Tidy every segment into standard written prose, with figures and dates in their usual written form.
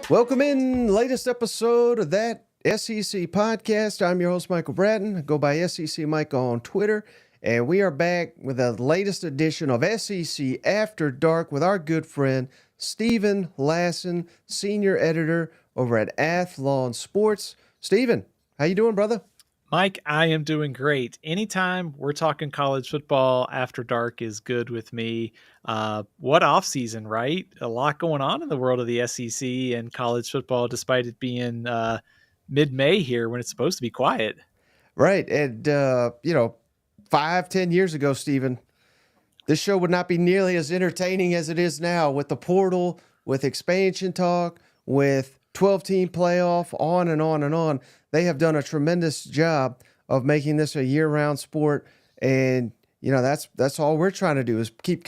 Welcome in, latest episode of that SEC podcast. I'm your host, Michael Bratton. I go by SEC Mike on Twitter, and we are back with the latest edition of SEC After Dark with our good friend, Steven Lassan, senior editor over at Athlon Sports. Steven, how you doing, brother? Mike, I am doing great. Anytime we're talking college football after dark is good with me. What off season, right? A lot going on in the world of the SEC and college football, despite it being mid-May here when it's supposed to be quiet. Right. And, 5-10 years ago, Steven, this show would not be nearly as entertaining as it is now with the portal, with expansion talk, with 12-team playoff, on and on and on. They have done a tremendous job of making this a year-round sport, and that's all we're trying to do is keep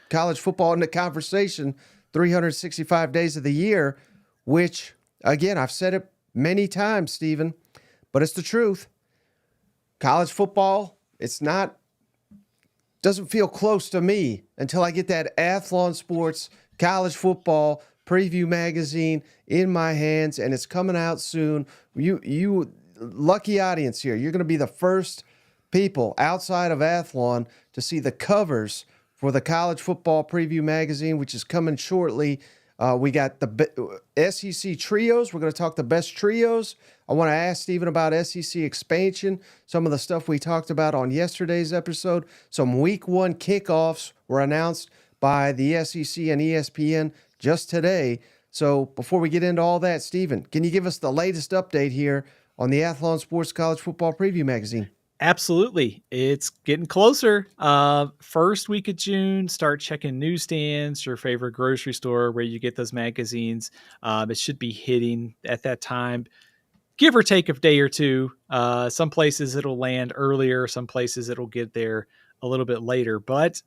college football in the conversation 365 days of the year, which, again, I've said it many times, Steven, but it's the truth. College football, doesn't feel close to me until I get that Athlon Sports college football preview magazine in my hands, and it's coming out soon. You lucky audience here. You're going to be the first people outside of Athlon to see the covers for the college football preview magazine, which is coming shortly. We got the SEC trios. We're going to talk the best trios. I want to ask Steven about SEC expansion, some of the stuff we talked about on yesterday's episode. Some week one kickoffs were announced by the SEC and ESPN just today. So before we get into all that, Steven, can you give us the latest update here on the Athlon Sports College Football Preview Magazine? Absolutely. It's getting closer. First week of June, start checking newsstands, your favorite grocery store where you get those magazines. It should be hitting at that time, give or take a day or two. Some places it'll land earlier. Some places it'll get there a little bit later. But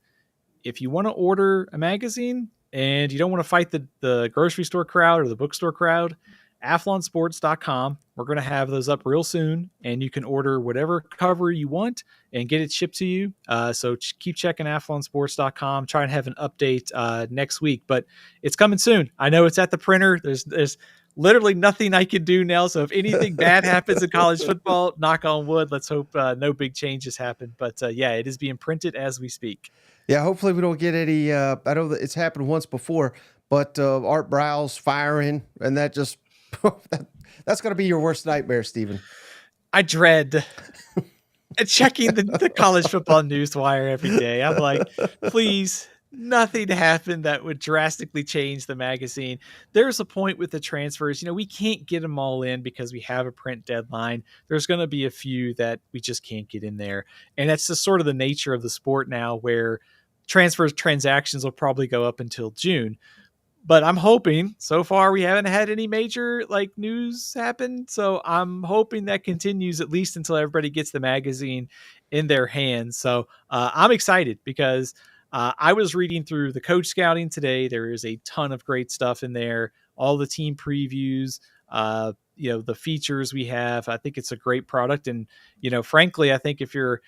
if you want to order a magazine and you don't want to fight the grocery store crowd or the bookstore crowd, athlonsports.com. We're going to have those up real soon, and you can order whatever cover you want and get it shipped to you. So keep checking athlonsports.com. Try and have an update next week, but it's coming soon. I know it's at the printer. There's literally nothing I can do now. So if anything bad happens in college football, knock on wood, let's hope no big changes happen. But it is being printed as we speak. Yeah, hopefully we don't get any. I know that it's happened once before, but Art Briles firing, and that just that's going to be your worst nightmare, Steven. I dread checking the college football news wire every day. I'm like, please, nothing happened that would drastically change the magazine. There's a point with the transfers. We can't get them all in because we have a print deadline. There's going to be a few that we just can't get in there. And that's just sort of the nature of the sport now, where transactions will probably go up until June. But I'm hoping, so far we haven't had any major news happen. So I'm hoping that continues at least until everybody gets the magazine in their hands. So I'm excited because I was reading through the coach scouting today. There is a ton of great stuff in there. All the team previews, the features we have. I think it's a great product. And, frankly, I think if you're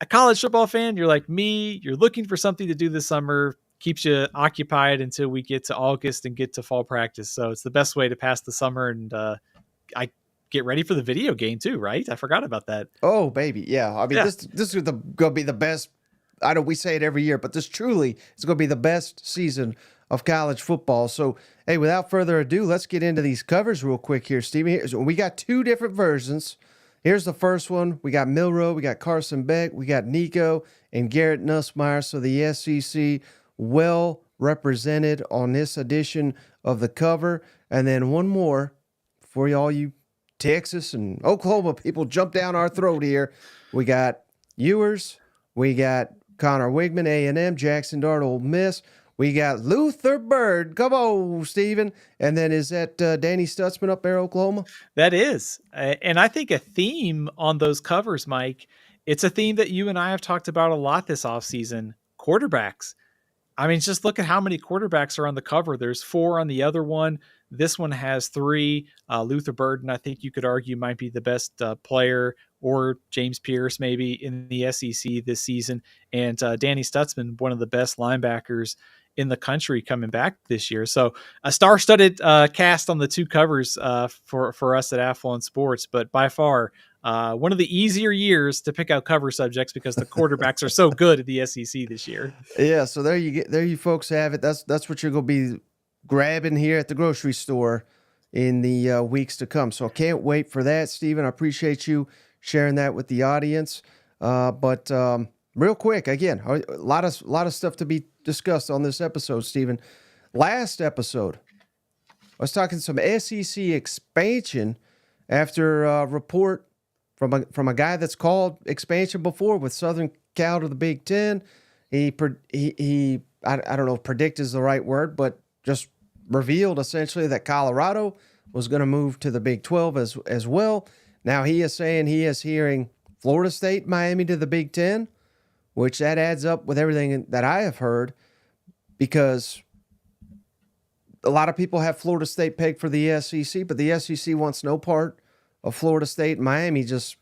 a college football fan, you're like me, you're looking for something to do this summer, keeps you occupied until we get to August and get to fall practice. So it's the best way to pass the summer. And I get ready for the video game too, right? I forgot about that. Oh, baby. Yeah. I mean, this is going to be the best. I know we say it every year, but this truly is going to be the best season of college football. So, hey, without further ado, let's get into these covers real quick here, Steven. So we got two different versions. Here's the first one. We got Milroe, we got Carson Beck, we got Nico and Garrett Nussmeier. So the SEC well represented on this edition of the cover. And then one more for all you Texas and Oklahoma people jump down our throat here. We got Ewers, we got Connor Wigman, A&M, Jackson Dart, Ole Miss. We got Luther Bird. Come on, Steven. And then is that Danny Stutzman up there, Oklahoma? That is. And I think a theme on those covers, Mike, it's a theme that you and I have talked about a lot this offseason, quarterbacks. I mean, just look at how many quarterbacks are on the cover. There's 4 on the other one. This one has 3. Luther Burden, I think you could argue, might be the best player, or James Pierce maybe in the SEC this season. And Danny Stutzman, one of the best linebackers in the country coming back this year. So a star-studded cast on the two covers for us at Athlon Sports, but by far one of the easier years to pick out cover subjects because the quarterbacks are so good at the SEC this year. Yeah, so there you folks have it. That's what you're going to be grabbing here at the grocery store in the weeks to come. So I can't wait for that, Steven. I appreciate you sharing that with the audience. But real quick, again, a lot of stuff to be discussed on this episode, Steven. Last episode, I was talking some SEC expansion after a report from a guy that's called expansion before with Southern Cal to the Big Ten. He I don't know if predict is the right word, but just revealed essentially that Colorado was going to move to the Big 12 as well. Now he is saying he is hearing Florida State, Miami to the Big 10, which that adds up with everything that I have heard, because a lot of people have Florida State pegged for the SEC, but the SEC wants no part of Florida State. Miami just,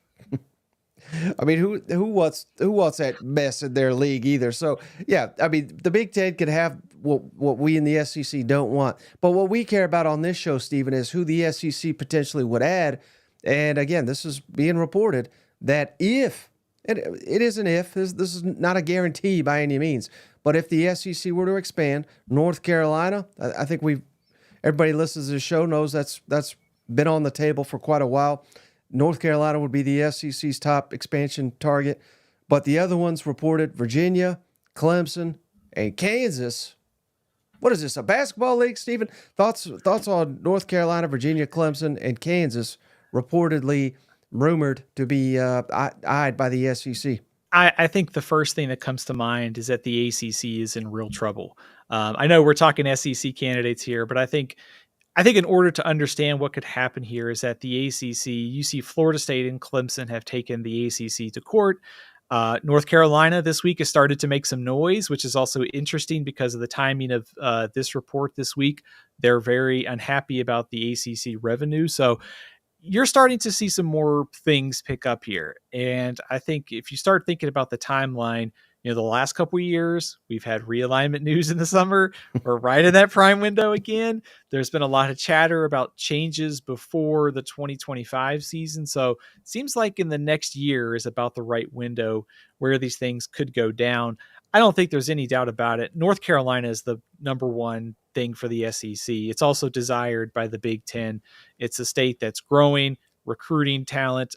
I mean, who wants that mess in their league either? So yeah, I mean, the Big Ten could have what we in the SEC don't want, but what we care about on this show, Stephen, is who the SEC potentially would add. And again, this is being reported that if, and it is an if, this is not a guarantee by any means, but if the SEC were to expand, North Carolina, I think everybody listens to the show knows that's been on the table for quite a while. North Carolina would be the SEC's top expansion target, but the other ones reported Virginia, Clemson, and Kansas. What is this, a basketball league, Stephen? Thoughts on North Carolina, Virginia, Clemson, and Kansas reportedly rumored to be eyed by the SEC? I think the first thing that comes to mind is that the ACC is in real trouble. I know we're talking SEC candidates here, but I think in order to understand what could happen here is that the ACC, you see Florida State and Clemson have taken the ACC to court. North Carolina this week has started to make some noise, which is also interesting because of the timing of this report this week. They're very unhappy about the ACC revenue. So you're starting to see some more things pick up here. And I think if you start thinking about the timeline, the last couple of years, we've had realignment news in the summer. We're right in that prime window again. There's been a lot of chatter about changes before the 2025 season. So it seems like in the next year is about the right window where these things could go down. I don't think there's any doubt about it. North Carolina is the number one thing for the SEC. It's also desired by the Big Ten. It's a state that's growing, recruiting talent.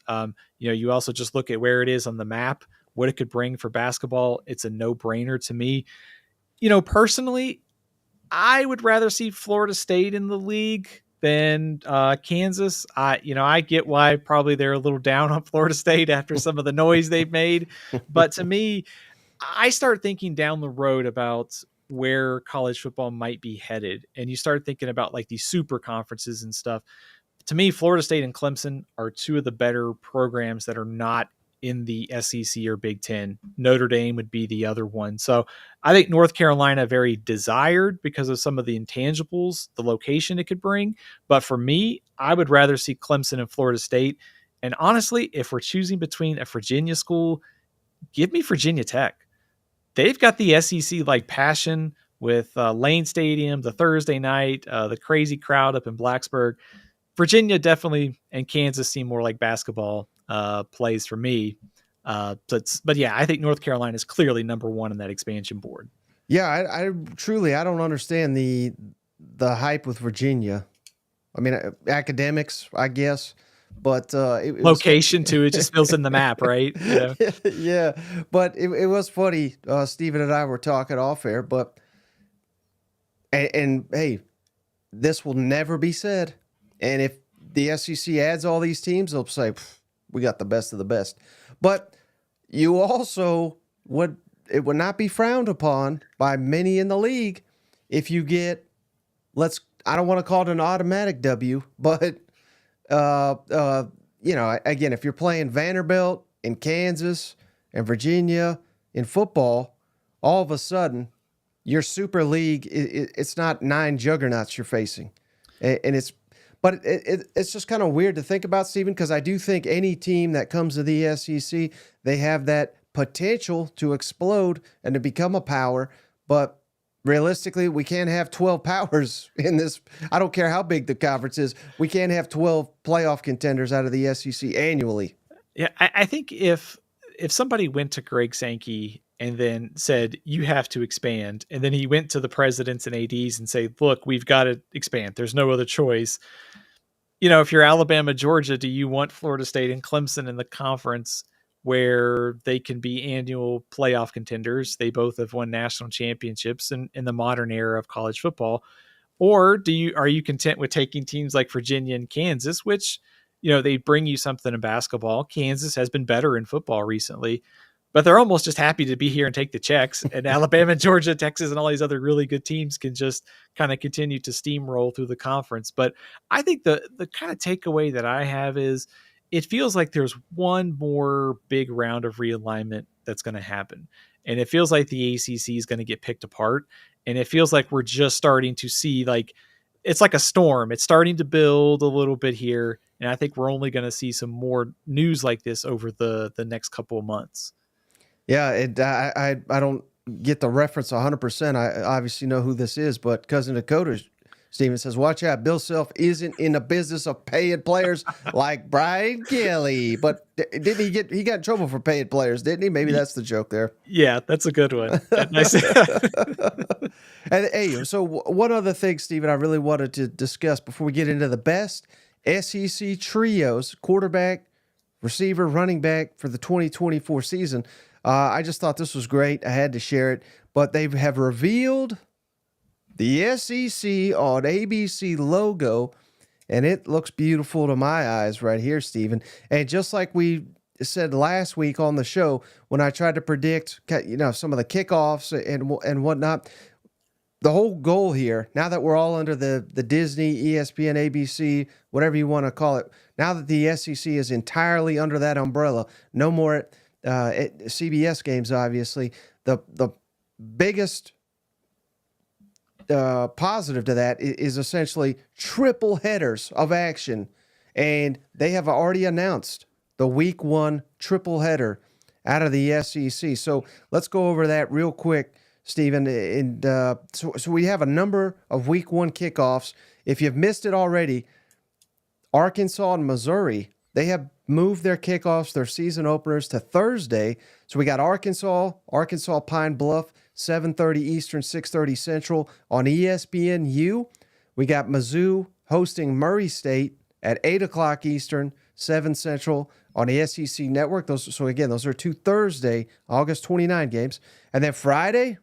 You also just look at where it is on the map, what it could bring for basketball. It's a no-brainer to me. Personally, I would rather see Florida State in the league than Kansas. I get why probably they're a little down on Florida State after some of the noise they've made. But to me, I start thinking down the road about where college football might be headed. And you start thinking about like these super conferences and stuff. To me, Florida State and Clemson are two of the better programs that are not in the SEC or Big Ten. Notre Dame would be the other one. So I think North Carolina very desired because of some of the intangibles, the location it could bring. But for me, I would rather see Clemson and Florida State. And honestly, if we're choosing between a Virginia school, give me Virginia Tech. They've got the SEC like passion with Lane Stadium, the Thursday night, the crazy crowd up in Blacksburg. Virginia definitely, and Kansas seem more like basketball plays for me. But yeah, I think North Carolina is clearly number one on that expansion board. Yeah, I truly, I don't understand the hype with Virginia. I mean, academics, I guess, but it location too. It just fills in the map, right? Yeah, yeah. But it was funny. Stephen and I were talking off air, but and hey, this will never be said. And if the SEC adds all these teams, they'll say we got the best of the best. But you also it would not be frowned upon by many in the league if you get, I don't want to call it an automatic W, but again, if you're playing Vanderbilt in Kansas and Virginia in football, all of a sudden your super league, it's not 9 juggernauts you're facing. And it's just kind of weird to think about, Stephen, because I do think any team that comes to the SEC, they have that potential to explode and to become a power. But realistically, we can't have 12 powers in this. I don't care how big the conference is. We can't have 12 playoff contenders out of the SEC annually. Yeah, I think if somebody went to Greg Sankey and then said you have to expand, and then he went to the presidents and ads and say, look, we've got to expand, there's no other choice. If you're Alabama, Georgia, do you want Florida State and Clemson in the conference where they can be annual playoff contenders? They both have won national championships in the modern era of college football. Or are you content with taking teams like Virginia and Kansas, which, they bring you something in basketball? Kansas has been better in football recently, but they're almost just happy to be here and take the checks. And Alabama, Georgia, Texas, and all these other really good teams can just kind of continue to steamroll through the conference. But I think the kind of takeaway that I have is it feels like there's one more big round of realignment that's going to happen. And it feels like the ACC is going to get picked apart. And it feels like we're just starting to see, it's like a storm. It's starting to build a little bit here. And I think we're only going to see some more news like this over the next couple of months. Yeah, I don't get the reference 100%. I obviously know who this is, but Cousin Dakota Steven says, watch out, Bill Self isn't in the business of paying players like Brian Kelly. But didn't he got in trouble for paying players, didn't he? Maybe that's the joke there. Yeah, that's a good one. Nice. And hey, so one other thing, Steven, I really wanted to discuss before we get into the best SEC trios, quarterback, receiver, running back for the 2024 season. I just thought this was great. I had to share it. But they have revealed the SEC on ABC logo, and it looks beautiful to my eyes right here, Steven. And just like we said last week on the show, when I tried to predict, some of the kickoffs and whatnot, the whole goal here, now that we're all under the Disney, ESPN, ABC, whatever you want to call it, now that the SEC is entirely under that umbrella, no more CBS games, obviously, the biggest positive to that is essentially triple headers of action. And they have already announced the week 1 triple header out of the SEC. So let's go over that real quick, Steven. And so we have a number of week 1 kickoffs. If you've missed it already, Arkansas and Missouri, they have moved their kickoffs, their season openers, to Thursday. So we got Arkansas Pine Bluff, 7:30 Eastern, 6:30 Central on ESPNU. We got Mizzou hosting Murray State at 8 o'clock Eastern, 7 Central on the SEC Network. Those are 2 Thursday, August 29 games. And then Friday,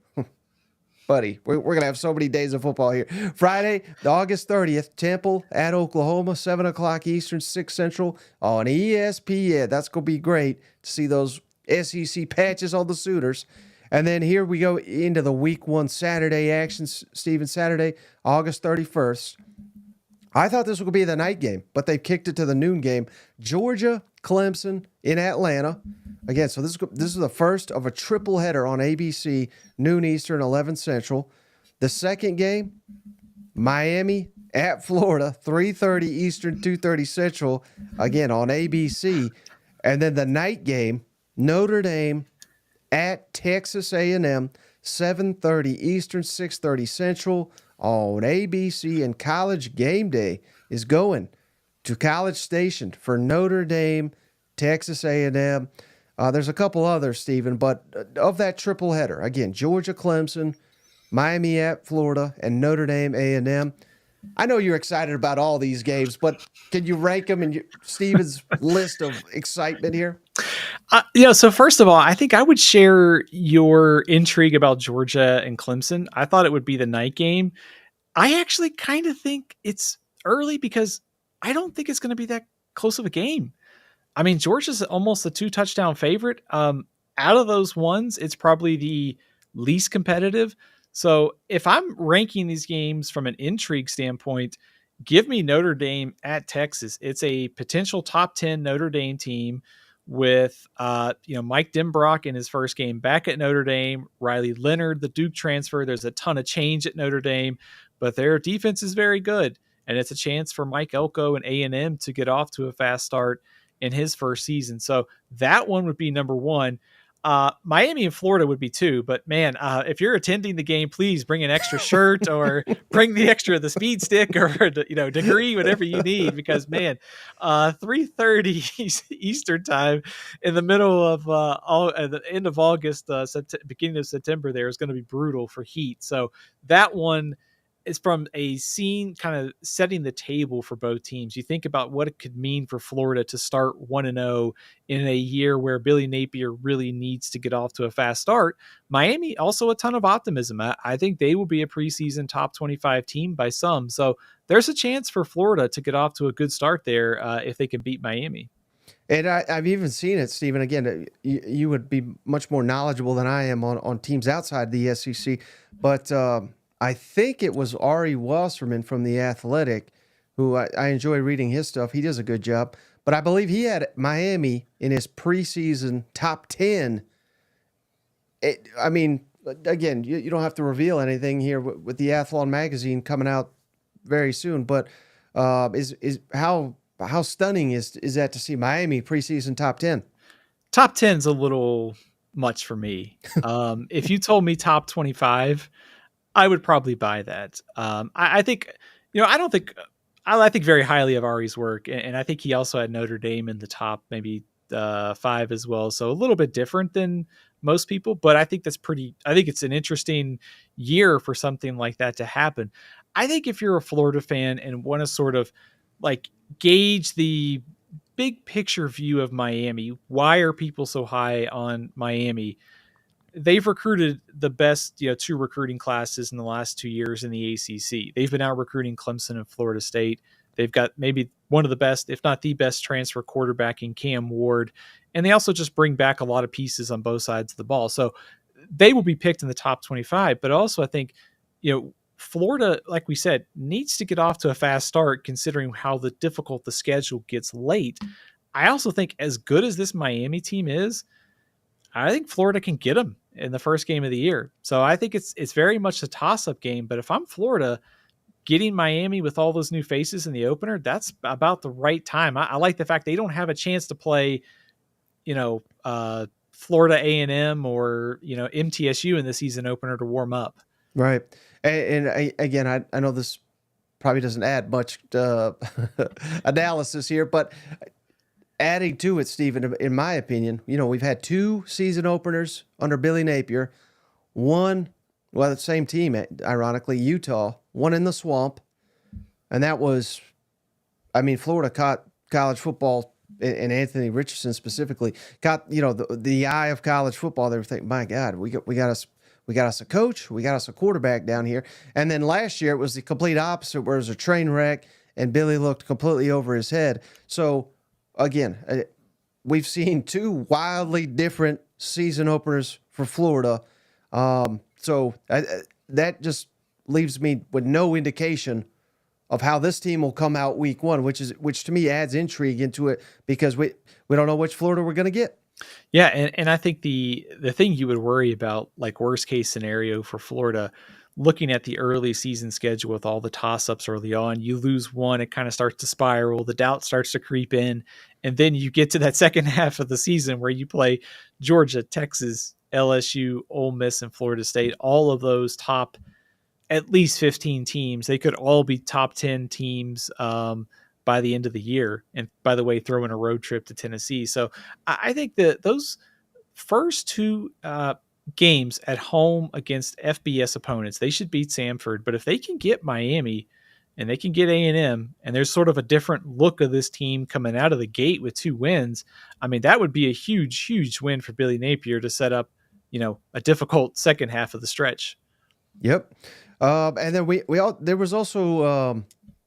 buddy, we're going to have so many days of football here. Friday, the August 30th, Temple at Oklahoma, 7 o'clock Eastern, 6 Central on ESPN. That's going to be great to see those SEC patches on the Sooners. And then here we go into the week 1 Saturday action, Steven. Saturday, August 31st. I thought this would be the night game, but they've kicked it to the noon game. Georgia, Clemson in Atlanta. Again, so this is the first of a triple header on ABC, noon Eastern, 11 Central. The second game, Miami at Florida, 3:30 Eastern, 2:30 Central, again on ABC. And then the night game, Notre Dame at Texas A&M, 7:30 Eastern, 6:30 Central on ABC. And College Game Day is going to College Station for Notre Dame, Texas A&M. There's a couple others, Stephen, but of that triple header, again, Georgia, Clemson, Miami at Florida, and Notre Dame A&M. I know you're excited about all these games, but can you rank them in Stephen's list of excitement here? So first of all, I think I would share your intrigue about Georgia and Clemson. I thought it would be the night game. I actually kind of think it's early because I don't think it's going to be that close of a game. I mean, Georgia's almost a 2-touchdown favorite. Out of those ones, it's probably the least competitive. So if I'm ranking these games from an intrigue standpoint, give me Notre Dame at Texas. It's a potential top 10 Notre Dame team with Mike Denbrock in his first game back at Notre Dame, Riley Leonard, the Duke transfer. There's a ton of change at Notre Dame, but their defense is very good. And it's a chance for Mike Elko and A&M to get off to a fast start in his first season. So that one would be number one. Miami and Florida would be too, but man, if you're attending the game, please bring an extra shirt or bring the speed stick or degree, whatever you need, because man, 3:30 Eastern time in the middle of at the end of August, beginning of September, there is going to be brutal for heat. So that one is from a scene kind of setting the table for both teams. You think about what it could mean for Florida to start 1-0 in a year where Billy Napier really needs to get off to a fast start. Miami, also a ton of optimism. I think they will be a preseason top 25 team by some. So there's a chance for Florida to get off to a good start there if they can beat Miami. And I've even seen it, Stephen. Again, you would be much more knowledgeable than I am on teams outside the SEC. But I think it was Ari Wasserman from The Athletic, who I enjoy reading his stuff. He does a good job. But I believe he had Miami in his preseason top 10. Again, you don't have to reveal anything here with the Athlon magazine coming out very soon. But is how stunning is that to see Miami preseason top 10? Top 10 is a little much for me. If you told me top 25, I would probably buy that. I think, I think very highly of Ari's work, and I think he also had Notre Dame in the top maybe 5 as well. So a little bit different than most people, but I think I think it's an interesting year for something like that to happen. I think if you're a Florida fan and want to sort of like gauge the big picture view of Miami, why are people so high on Miami? They've recruited the best, 2 recruiting classes in the last 2 years in the ACC. They've been out recruiting Clemson and Florida State. They've got maybe one of the best, if not the best, transfer quarterback in Cam Ward. And they also just bring back a lot of pieces on both sides of the ball. So they will be picked in the top 25. But also I think, Florida, like we said, needs to get off to a fast start considering how difficult the schedule gets late. I also think as good as this Miami team is, I think Florida can get them in the first game of the year. So I think it's very much a toss-up game. But if I'm Florida, getting Miami with all those new faces in the opener, that's about the right time. I like the fact they don't have a chance to play, Florida A&M or, MTSU in the season opener to warm up. Right. Again, I know this probably doesn't add much analysis here, but adding to it, Stephen, in my opinion, we've had 2 season openers under Billy Napier. One, the same team, ironically, Utah, one in the swamp. And that was, Florida caught college football, and Anthony Richardson specifically, caught, the eye of college football. They were thinking, my God, we got us a coach, we got us a quarterback down here. And then last year it was the complete opposite, where it was a train wreck, and Billy looked completely over his head. So, again, we've seen 2 wildly different season openers for Florida. So that just leaves me with no indication of how this team will come out week 1, which to me adds intrigue into it, because we don't know which Florida we're going to get. Yeah, and I think the thing you would worry about, like worst case scenario for Florida, looking at the early season schedule with all the toss-ups early on, you lose one, it kind of starts to spiral, the doubt starts to creep in, and then you get to that second half of the season where you play Georgia, Texas, LSU, Ole Miss, and Florida State, all of those top at least 15 teams. They could all be top 10 teams by the end of the year. And by the way, throw in a road trip to Tennessee. So I think that those first 2 games at home against FBS opponents, they should beat Samford. But if they can get Miami and they can get A&M, and there's sort of a different look of this team coming out of the gate with 2 wins, that would be a huge, huge win for Billy Napier to set up, a difficult second half of the stretch. Yep. And then there was also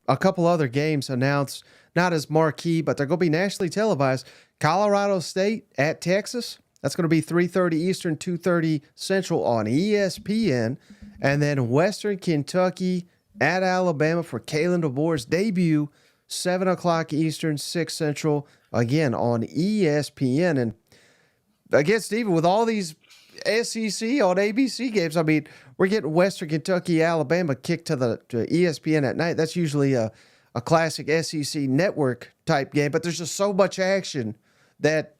a couple other games announced, not as marquee, but they're going to be nationally televised. Colorado State at Texas. That's going to be 3:30 Eastern, 2:30 Central on ESPN. And then Western Kentucky at Alabama for Kalen DeBoer's debut, 7 o'clock Eastern, 6 Central, again on ESPN. And again, Stephen, with all these SEC on ABC games, we're getting Western Kentucky, Alabama kicked to ESPN at night. That's usually a classic SEC network type game, but there's just so much action that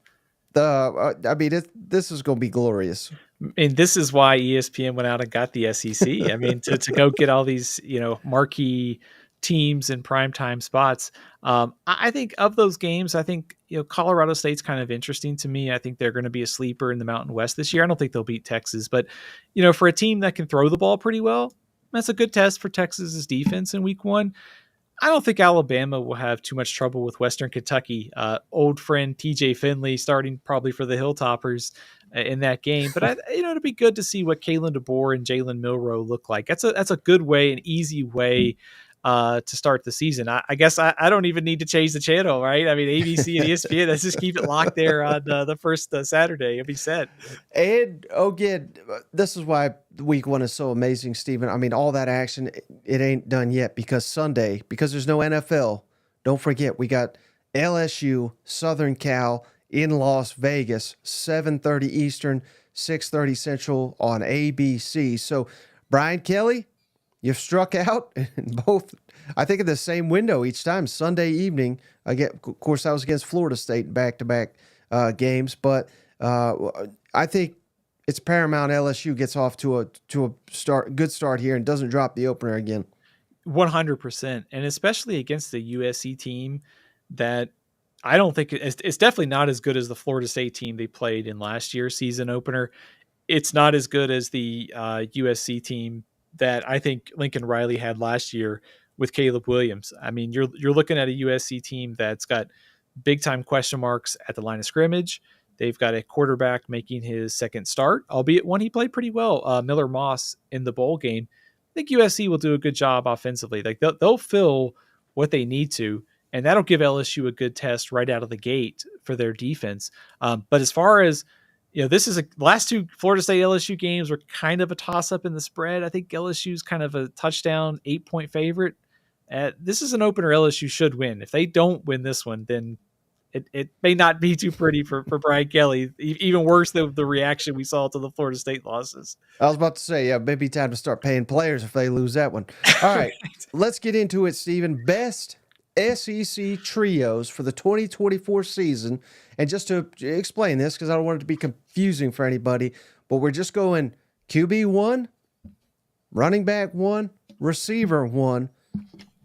This is going to be glorious. And this is why ESPN went out and got the SEC. I mean, to go get all these, marquee teams in primetime spots. I think of those games, I think, Colorado State's kind of interesting to me. I think they're going to be a sleeper in the Mountain West this year. I don't think they'll beat Texas, but, for a team that can throw the ball pretty well, that's a good test for Texas's defense in week 1. I don't think Alabama will have too much trouble with Western Kentucky. Old friend TJ Finley starting probably for the Hilltoppers in that game. But it'd be good to see what Kalen DeBoer and Jalen Milroe look like. That's a good way, an easy way to start the season. I guess I don't even need to change the channel, right? I mean, ABC and ESPN, let's just keep it locked there on the first Saturday. It'll be set. And again, this is why week 1 is so amazing, Stephen. I mean, all that action, it ain't done yet because Sunday, because there's no NFL, don't forget, we got LSU, Southern Cal in Las Vegas, 7:30 Eastern, 6:30 Central on ABC. So, Brian Kelly, you've struck out in both, I think, in the same window each time, Sunday evening. Again, of course, that was against Florida State back-to-back games, but I think it's paramount LSU gets off to a good start here and doesn't drop the opener again. 100%, and especially against the USC team that I don't think it's definitely not as good as the Florida State team they played in last year's season opener. It's not as good as the USC team that I think Lincoln Riley had last year with Caleb Williams. I mean, you're looking at a USC team that's got big time question marks at the line of scrimmage. They've got a quarterback making his second start, albeit one he played pretty well, Miller Moss, in the bowl game. I think USC will do a good job offensively. Like they'll fill what they need to, and that'll give LSU a good test right out of the gate for their defense. But as far as this is last 2 Florida State LSU games were kind of a toss up in the spread. I think LSU's kind of a touchdown 8-point favorite. This is an opener LSU should win. If they don't win this one, then it may not be too pretty for Brian Kelly. Even worse than the reaction we saw to the Florida State losses. I was about to say, yeah, maybe time to start paying players if they lose that one. All right, Let's get into it, Stephen. Best SEC trios for the 2024 season. And just to explain this, because I don't want it to be confusing for anybody, but we're just going QB 1, running back 1, receiver 1.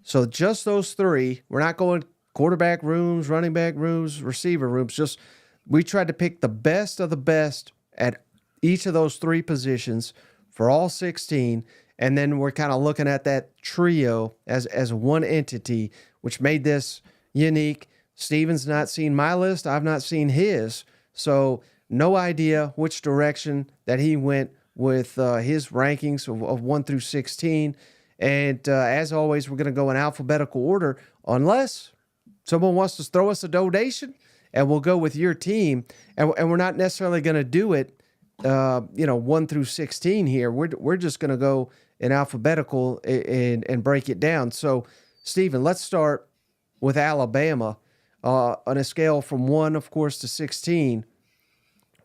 So just those 3. We're not going quarterback rooms, running back rooms, receiver rooms. Just we tried to pick the best of the best at each of those 3 positions for all 16. And then we're kind of looking at that trio as one entity, which made this unique. Steven's not seen my list. I've not seen his. So no idea which direction that he went with his rankings of 1 through 16. And as always, we're going to go in alphabetical order unless someone wants to throw us a donation, and we'll go with your team. And we're not necessarily going to do it, 1 through 16 here. We're just going to go in alphabetical and break it down. So, Stephen, let's start with Alabama on a scale from 1, of course, to 16.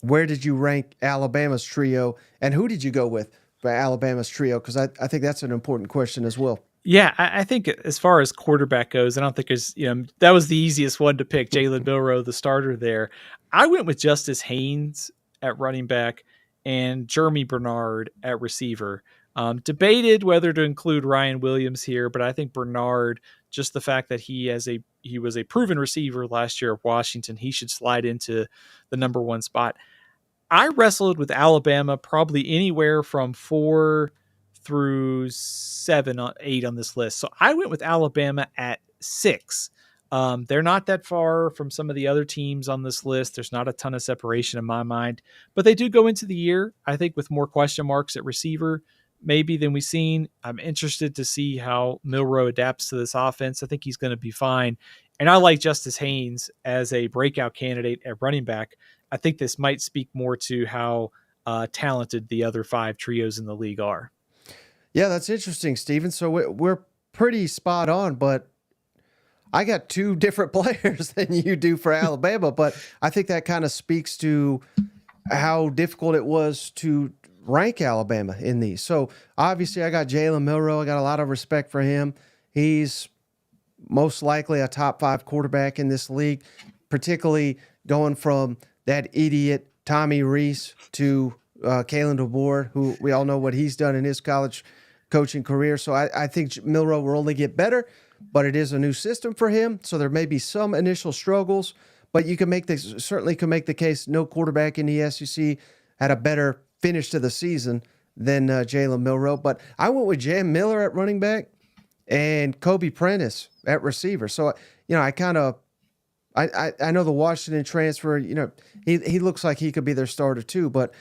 Where did you rank Alabama's trio, and who did you go with for Alabama's trio? Because I think that's an important question as well. Yeah, I think as far as quarterback goes, I don't think there's, that was the easiest one to pick, Jalen Milroe, the starter there. I went with Justice Haynes at running back and Jeremy Bernard at receiver. Debated whether to include Ryan Williams here, but I think Bernard, just the fact that he was a proven receiver last year at Washington, he should slide into the number 1 spot. I wrestled with Alabama probably anywhere from 4 through 7, 8 on this list. So I went with Alabama at 6. They're not that far from some of the other teams on this list. There's not a ton of separation in my mind, but they do go into the year, I think, with more question marks at receiver maybe than we've seen. I'm interested to see how Milroe adapts to this offense. I think he's going to be fine. And I like Justice Haynes as a breakout candidate at running back. I think this might speak more to how talented the other 5 trios in the league are. Yeah, that's interesting, Steven. So we're pretty spot on, but I got 2 different players than you do for Alabama, but I think that kind of speaks to how difficult it was to rank Alabama in these. So obviously I got Jalen Milroe. I got a lot of respect for him. He's most likely a top 5 quarterback in this league, particularly going from that idiot Tommy Reese to Kalen DeBoer, who we all know what he's done in his college coaching career. So I think Milroe will only get better, but it is a new system for him. So there may be some initial struggles, but you can certainly can make the case no quarterback in the SEC had a better finish to the season than Jalen Milroe. But I went with Jam Miller at running back and Kobe Prentice at receiver. So, I kind of, I know the Washington transfer, he looks like he could be their starter too. But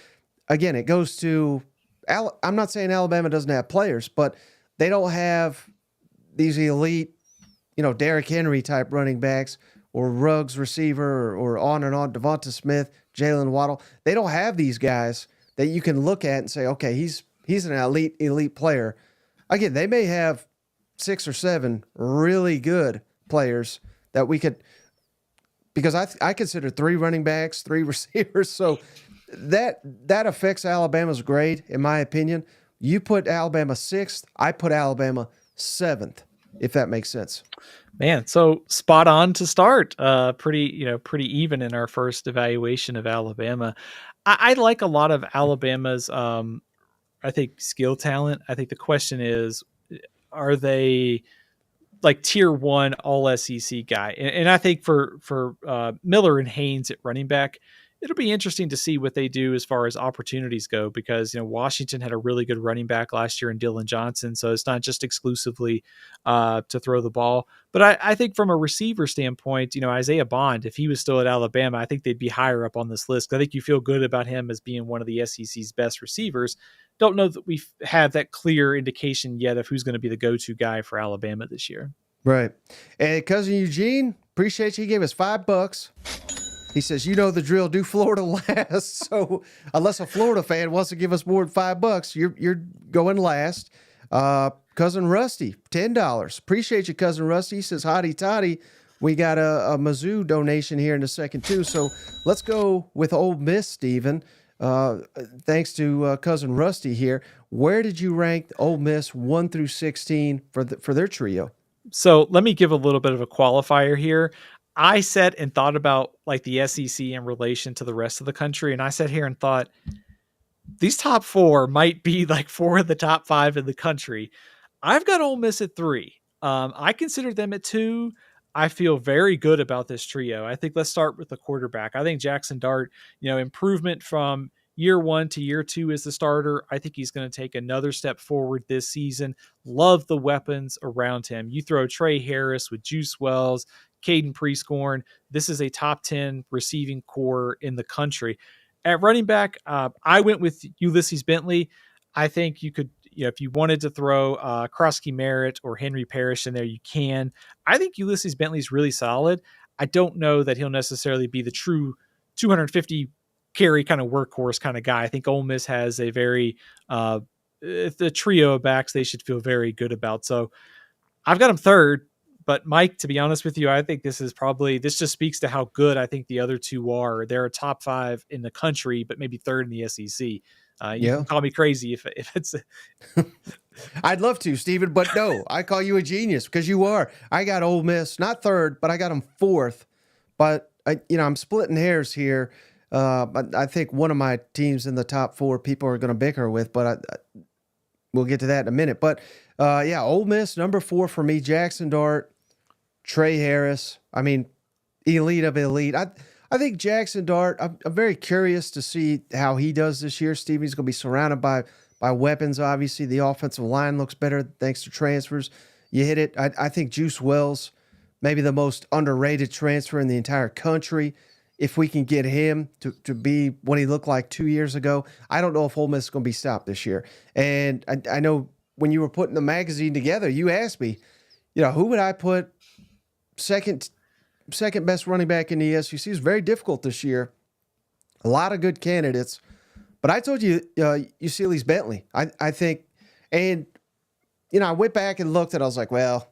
again, it goes to, I'm not saying Alabama doesn't have players, but they don't have these elite, Derrick Henry type running backs or Ruggs receiver or on and on, Devonta Smith, Jalen Waddle. They don't have these guys that you can look at and say, okay, he's an elite player. Again, they may have 6 or 7 really good players that we could, because I consider 3 running backs, 3 receivers. So that affects Alabama's grade, in my opinion. You put Alabama 6th, I put Alabama 7th, if that makes sense. Man, so spot on to start. Pretty even in our first evaluation of Alabama. I like a lot of Alabama's, I think, skill talent. I think the question is, are they like tier 1 all SEC guy? And I think for Miller and Haynes at running back, it'll be interesting to see what they do as far as opportunities go, because Washington had a really good running back last year in Dylan Johnson, so it's not just exclusively to throw the ball. But I think from a receiver standpoint, Isaiah Bond, if he was still at Alabama, I think they'd be higher up on this list. I think you feel good about him as being one of the SEC's best receivers. Don't know that we have that clear indication yet of who's going to be the go-to guy for Alabama this year. Right. And cousin Eugene, appreciate you. He gave us $5. He says, the drill, do Florida last. So unless a Florida fan wants to give us more than $5, you're going last. Cousin Rusty, $10. Appreciate you, Cousin Rusty. He says, hotty toddy. We got a Mizzou donation here in a second too. So let's go with Ole Miss, Steven. Thanks to Cousin Rusty here. Where did you rank Ole Miss 1 through 16 for their trio? So let me give a little bit of a qualifier here. I sat and thought about like the SEC in relation to the rest of the country. And I sat here and thought these top 4 might be like 4 of the top 5 in the country. I've got Ole Miss at 3. I consider them at 2. I feel very good about this trio. I think let's start with the quarterback. I think Jackson Dart, improvement from year 1 to year 2 as the starter. I think he's going to take another step forward this season. Love the weapons around him. You throw Trey Harris with Juice Wells, Caden Prescorn. This is a top 10 receiving core in the country. At running back, I went with Ulysses Bentley. I think you could, if you wanted to throw Krosky Merritt or Henry Parrish in there, you can. I think Ulysses Bentley is really solid. I don't know that he'll necessarily be the true 250 carry kind of workhorse kind of guy. I think Ole Miss has a very the trio of backs they should feel very good about. So I've got him 3rd. But Mike, to be honest with you, I think this just speaks to how good I think the other 2 are. They're a top 5 in the country, but maybe 3rd in the SEC. You can call me crazy if it's. I'd love to, Steven, but no, I call you a genius because you are. I got Ole Miss, not 3rd, but I got them 4th. But I'm splitting hairs here. I think one of my teams in the top 4 people are going to bicker with, but we'll get to that in a minute. But Ole Miss, number 4 for me, Jackson Dart, Trey Harris. I mean, elite of elite. I think Jackson Dart, I'm very curious to see how he does this year. Stevie's going to be surrounded by weapons, obviously. The offensive line looks better thanks to transfers. You hit it. I think Juice Wells, maybe the most underrated transfer in the entire country. If we can get him to be what he looked like 2 years ago, I don't know if Ole Miss is going to be stopped this year. And I know when you were putting the magazine together, you asked me, who would I put second best running back in the SEC? It's very difficult this year. A lot of good candidates. But I told you, Ulysses Bentley. I think, and, I went back and looked and I was like, well,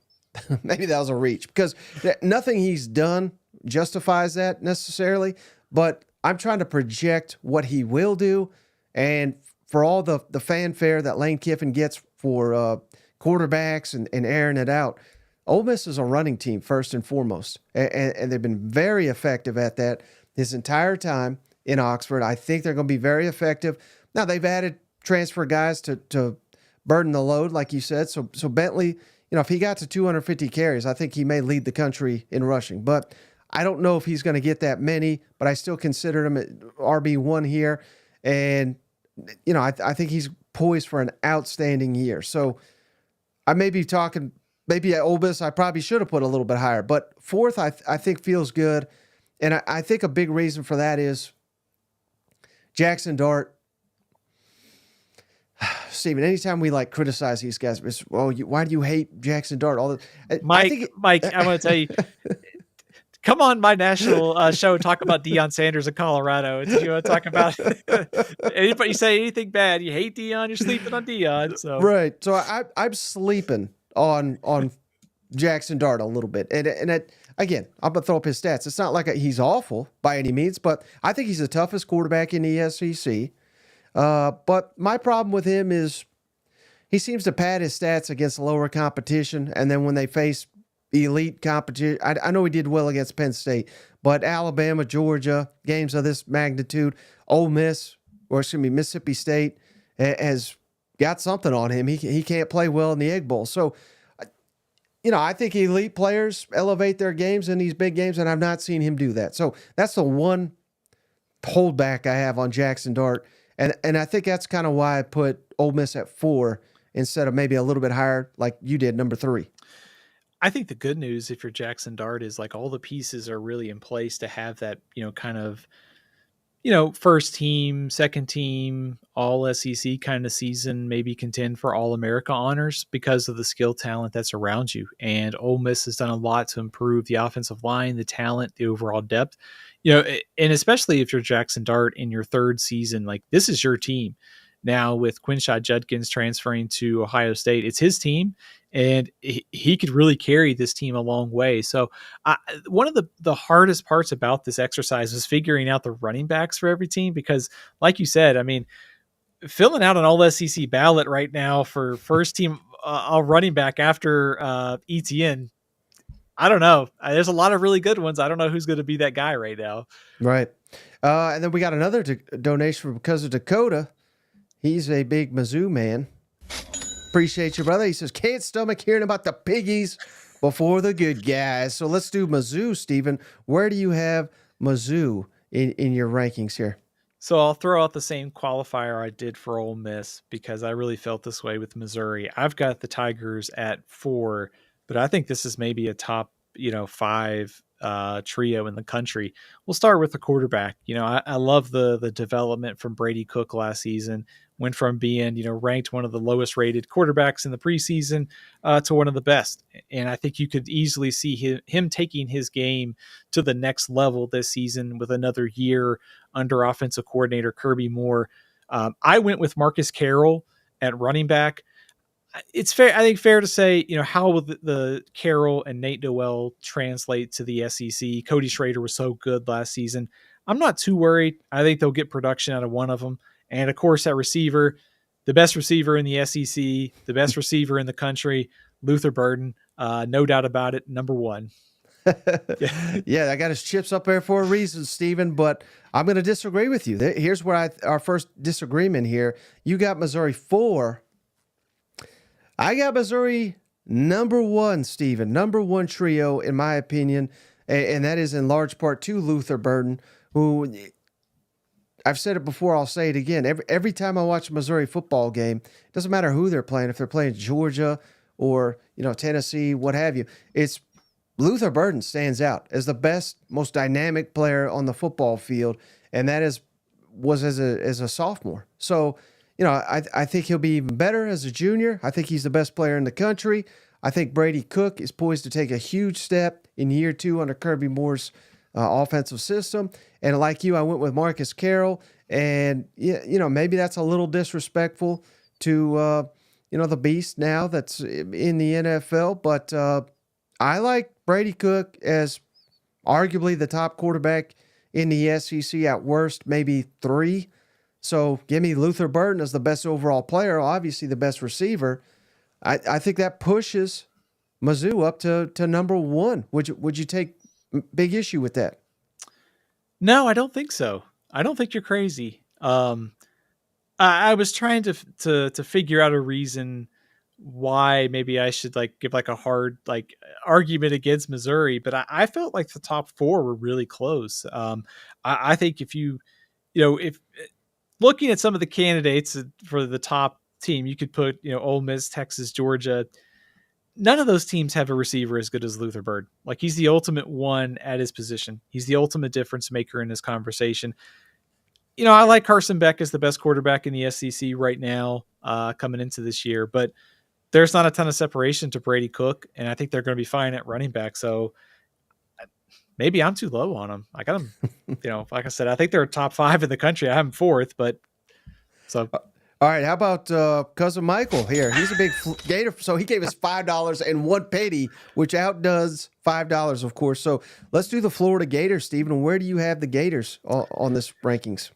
maybe that was a reach because nothing he's done justifies that necessarily, but I'm trying to project what he will do. And for all the fanfare that Lane Kiffin gets for quarterbacks and airing it out, Ole Miss is a running team first and foremost. And they've been very effective at that. his entire time in Oxford. I think they're going to be very effective. Now, they've added transfer guys to burden the load, like you said. So Bentley, if he got to 250 carries, I think he may lead the country in rushing. But I don't know if he's going to get that many, but I still consider him at RB1 here. And, I think he's poised for an outstanding year. So I may be talking, maybe at Ole Miss, I probably should have put a little bit higher. But fourth, I think feels good. And I think a big reason for that is Jackson Dart. Steven, anytime we criticize these guys, it's, why do you hate Jackson Dart? Mike, I want to tell you, come on my national show and talk about Deion Sanders in Colorado. Do you want to talk about anybody? You say anything bad, you hate Deion, you're sleeping on Deion. So right. So I'm sleeping on Jackson Dart a little bit, and again, I'm gonna throw up his stats. It's not like he's awful by any means, but I think he's the toughest quarterback in the SEC. But my problem with him is he seems to pad his stats against lower competition, and then when they face elite competition, I know he did well against Penn State, but Alabama, Georgia, games of this magnitude, Ole Miss, Mississippi State has got something on him. He can't play well in the Egg Bowl. So, I think elite players elevate their games in these big games, and I've not seen him do that. So that's the one holdback I have on Jackson Dart. And I think that's kind of why I put Ole Miss at 4 instead of maybe a little bit higher like you did, number 3. I think the good news if you're Jackson Dart is all the pieces are really in place to have that, kind of, first team, second team, all SEC kind of season, maybe contend for All America honors because of the skill talent that's around you. And Ole Miss has done a lot to improve the offensive line, the talent, the overall depth, and especially if you're Jackson Dart in your third season, this is your team. Now with Quinshad Judkins transferring to Ohio State, it's his team, and he could really carry this team a long way. So one of the hardest parts about this exercise was figuring out the running backs for every team, because like you said, filling out an all SEC ballot right now for first team running back after ETN, I don't know. There's a lot of really good ones. I don't know who's going to be that guy right now. Right. And then we got another donation because of Dakota. He's a big Mizzou man. Appreciate you, brother. He says, can't stomach hearing about the piggies before the good guys. So let's do Mizzou, Steven. Where do you have Mizzou in your rankings here? So I'll throw out the same qualifier I did for Ole Miss because I really felt this way with Missouri. I've got the Tigers at 4, but I think this is maybe a top, 5 trio in the country. We'll start with the quarterback. I love the development from Brady Cook last season. Went from being, ranked one of the lowest rated quarterbacks in the preseason to one of the best. And I think you could easily see him taking his game to the next level this season with another year under offensive coordinator Kirby Moore. I went with Marcus Carroll at running back. It's fair. I think fair to say, how will the Carroll and Nate Noel translate to the SEC? Cody Schrader was so good last season. I'm not too worried. I think they'll get production out of one of them. And of course, that receiver, the best receiver in the SEC, the best receiver in the country, Luther Burden, no doubt about it, number 1. Yeah, I got his chips up there for a reason, Steven, but I'm going to disagree with you. Here's where our first disagreement here. You got Missouri 4. I got Missouri number 1, Steven. Number 1 trio, in my opinion, and that is in large part to Luther Burden, who... I've said it before, I'll say it again. Every time I watch a Missouri football game, it doesn't matter who they're playing, if they're playing Georgia or, Tennessee, what have you, it's Luther Burden stands out as the best, most dynamic player on the football field, and that was as a sophomore. So, I think he'll be even better as a junior. I think he's the best player in the country. I think Brady Cook is poised to take a huge step in year 2 under Kirby Moore's offensive system. And like you, I went with Marcus Carroll, and maybe that's a little disrespectful to the beast now that's in the NFL, but I like Brady Cook as arguably the top quarterback in the SEC, at worst maybe 3. So give me Luther Burden as the best overall player, obviously the best receiver. I think that pushes Mizzou up to number 1. Would you take big issue with that? No, I don't think so. I don't think you're crazy. I was trying to figure out a reason why maybe I should like give like a hard like argument against Missouri, but I felt like the top four were really close. I think if if looking at some of the candidates for the top team, you could put Ole Miss, Texas, Georgia. None of those teams have a receiver as good as Luther Bird. Like he's the ultimate one at his position. He's the ultimate difference maker in this conversation. I like Carson Beck as the best quarterback in the SEC right now, coming into this year, but there's not a ton of separation to Brady Cook, and I think they're going to be fine at running back. So maybe I'm too low on them. I got them, like I said, I think they're top 5 in the country. I have them 4th, but so. All right, how about cousin Michael here? He's a big Gator, so he gave us $5.01, which outdoes $5, of course. So let's do the Florida Gators, Stephen. Where do you have the Gators on this rankings?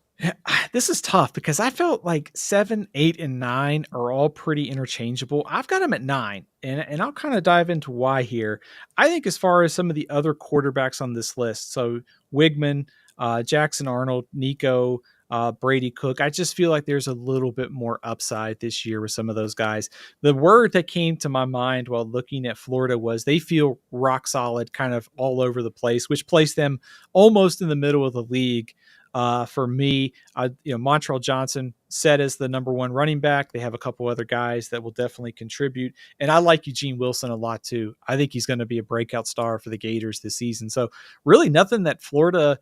This is tough because I felt like 7, 8, and 9 are all pretty interchangeable. I've got them at 9, and I'll kind of dive into why here. I think as far as some of the other quarterbacks on this list, so Wigman, Jackson Arnold, Nico, Brady Cook, I just feel like there's a little bit more upside this year with some of those guys. The word that came to my mind while looking at Florida was they feel rock solid kind of all over the place, which placed them almost in the middle of the league. For me, Montrell Johnson set as the number 1 running back. They have a couple other guys that will definitely contribute. And I like Eugene Wilson a lot too. I think he's going to be a breakout star for the Gators this season. So really nothing that Florida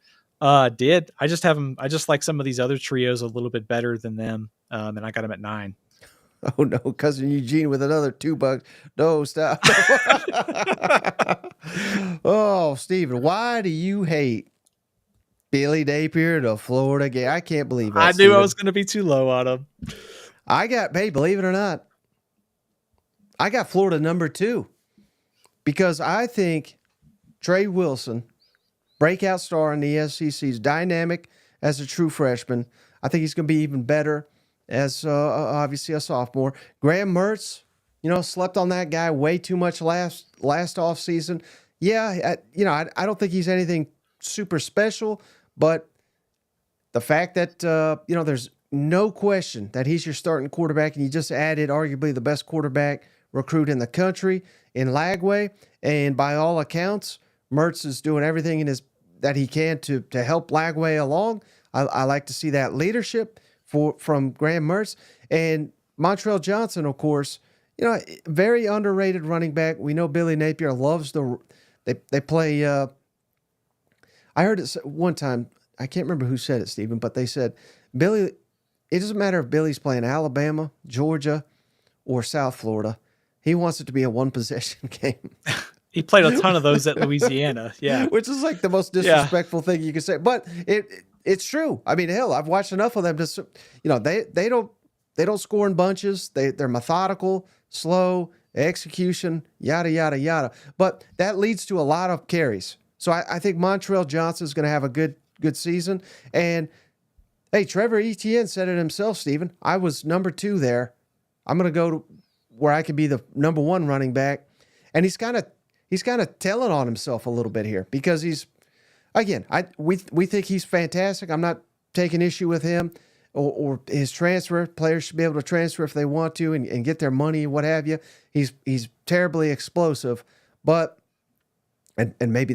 did. I just like some of these other trios a little bit better than them. And I got them at 9. Oh no, cousin Eugene with another $2. No, stop. Oh, Stephen, why do you hate Billy Napier, the Florida Gator? I can't believe that. I knew I was going to be too low on him. Hey, believe it or not, I got Florida number 2 because I think Trey Wilson, breakout star in the SEC, is dynamic as a true freshman. I think he's going to be even better as obviously a sophomore. Graham Mertz, slept on that guy way too much last offseason. Yeah, I don't think he's anything super special, but the fact that, there's no question that he's your starting quarterback, and you just added arguably the best quarterback recruit in the country in Lagway, and by all accounts, Mertz is doing everything that he can to help Lagway along. I like to see that leadership from Graham Mertz. And Montrell Johnson, of course, very underrated running back. We know Billy Napier loves they play. I heard it one time. I can't remember who said it, Stephen, but they said Billy. It doesn't matter if Billy's playing Alabama, Georgia, or South Florida. He wants it to be a one-possession game. He played a ton of those at Louisiana. Yeah. Which is like the most disrespectful thing you can say. But it's true. I mean, hell, I've watched enough of them to, they don't score in bunches. They're methodical, slow, execution, yada, yada, yada. But that leads to a lot of carries. So I think Montrell Johnson is going to have a good season. And hey, Trevor Etienne said it himself, Stephen. I was number 2 there. I'm going to go to where I could be the number 1 running back. And he's kind of telling on himself a little bit here because we think he's fantastic. I'm not taking issue with him or his transfer. Players should be able to transfer if they want to and get their money, what have you. He's terribly explosive, but and maybe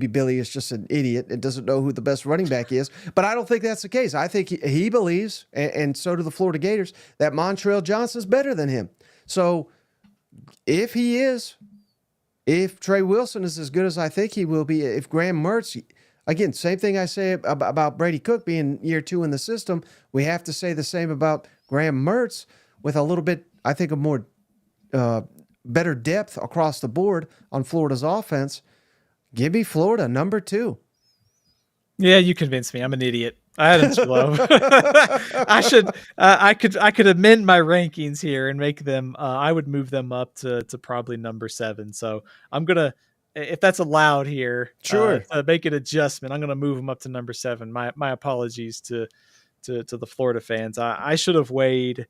Billy is just an idiot and doesn't know who the best running back is, but I don't think that's the case. I think he believes, and so do the Florida Gators, that Montrell Johnson's better than him. So if Trey Wilson is as good as I think he will be, if Graham Mertz, again, same thing I say about Brady Cook being year 2 in the system, we have to say the same about Graham Mertz with a little bit, I think, a more better depth across the board on Florida's offense. Give me Florida number 2. Yeah, you convinced me. I'm an idiot. I had it too low. I could amend my rankings here and make them. I would move them up to probably number 7. So I'm gonna, if that's allowed here, sure, to make an adjustment. I'm gonna move them up to number 7. My apologies to the Florida fans. I should have weighed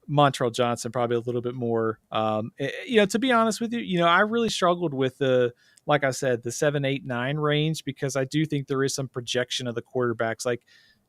Montrell Johnson probably a little bit more. To be honest with you, I really struggled with the like I said, the 7, 8, 9 range, because I do think there is some projection of the quarterbacks. Like,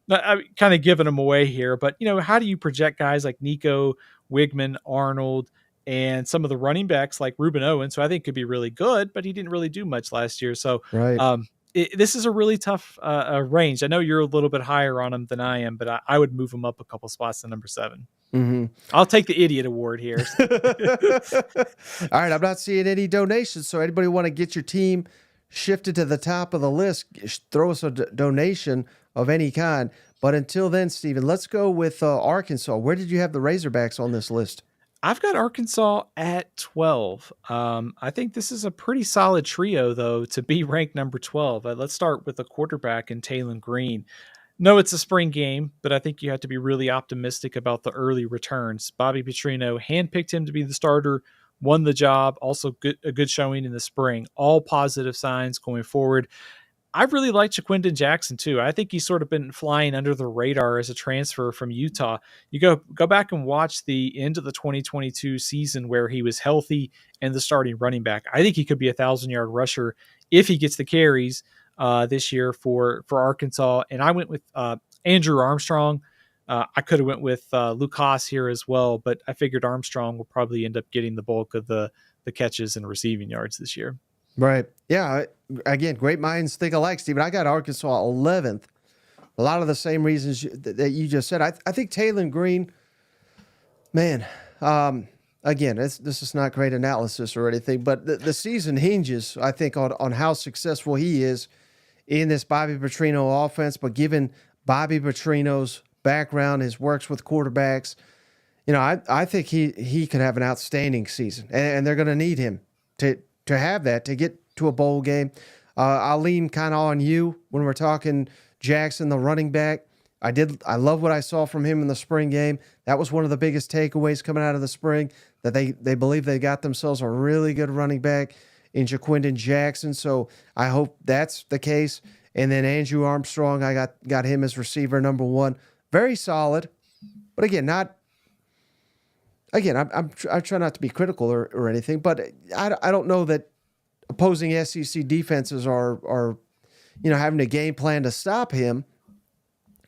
I'm kind of giving them away here, but how do you project guys like Nico, Wigman, Arnold, and some of the running backs like Ruben Owens, who I think could be really good, but he didn't really do much last year. So Right. this is a really tough range. I know you're a little bit higher on him than I am, but I would move him up a couple spots to number 7. Mm-hmm. I'll take the idiot award here. All right, I'm not seeing any donations, so anybody want to get your team shifted to the top of the list, throw us a donation of any kind. But until then, Steven, let's go with Arkansas. Where did you have the Razorbacks on this list? I've got Arkansas at 12. I think this is a pretty solid trio, though, to be ranked number 12. Let's start with the quarterback in Taylon Green. No, it's a spring game, but I think you have to be really optimistic about the early returns. Bobby Petrino handpicked him to be the starter, won the job, also a good showing in the spring. All positive signs going forward. I really like Jaquindon Jackson too. I think he's sort of been flying under the radar as a transfer from Utah. You go back and watch the end of the 2022 season where he was healthy and the starting running back. I think he could be a 1,000-yard rusher if he gets the carries this year for Arkansas. And I went with Andrew Armstrong. I could have went with Lucas here as well, but I figured Armstrong will probably end up getting the bulk of the catches and receiving yards this year. Right. Yeah. Again, great minds think alike, Steven. I got Arkansas 11th. A lot of the same reasons that you just said. I think Taylon Green, man, again, this is not great analysis or anything, but the season hinges, I think, on how successful he is in this Bobby Petrino offense. But given Bobby Petrino's background, his works with quarterbacks, I think he could have an outstanding season, and they're going to need him to have that, to get to a bowl game. I'll lean kind of on you when we're talking Jackson, the running back. I love what I saw from him in the spring game. That was one of the biggest takeaways coming out of the spring, that they believe they got themselves a really good running back in Jaquindon Jackson. So I hope that's the case. And then Andrew Armstrong, I got him as receiver number 1. Very solid. But again, I try not to be critical or anything, but I don't know that opposing SEC defenses are having a game plan to stop him.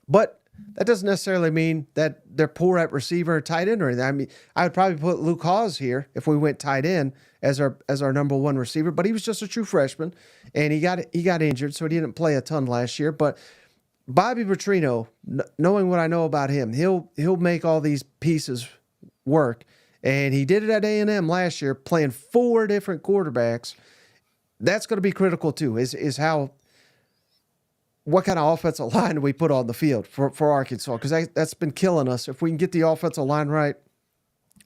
But that doesn't necessarily mean that they're poor at receiver or tight end or anything. I mean, I would probably put Luke Hawes here if we went tight end as our number 1 receiver, but he was just a true freshman, and he got injured, so he didn't play a ton last year. But Bobby Petrino, knowing what I know about him, he'll make all these pieces work, and he did it at A&M last year, playing 4 different quarterbacks. That's going to be critical too. Is what kind of offensive line do we put on the field for Arkansas? Because that's been killing us. If we can get the offensive line right,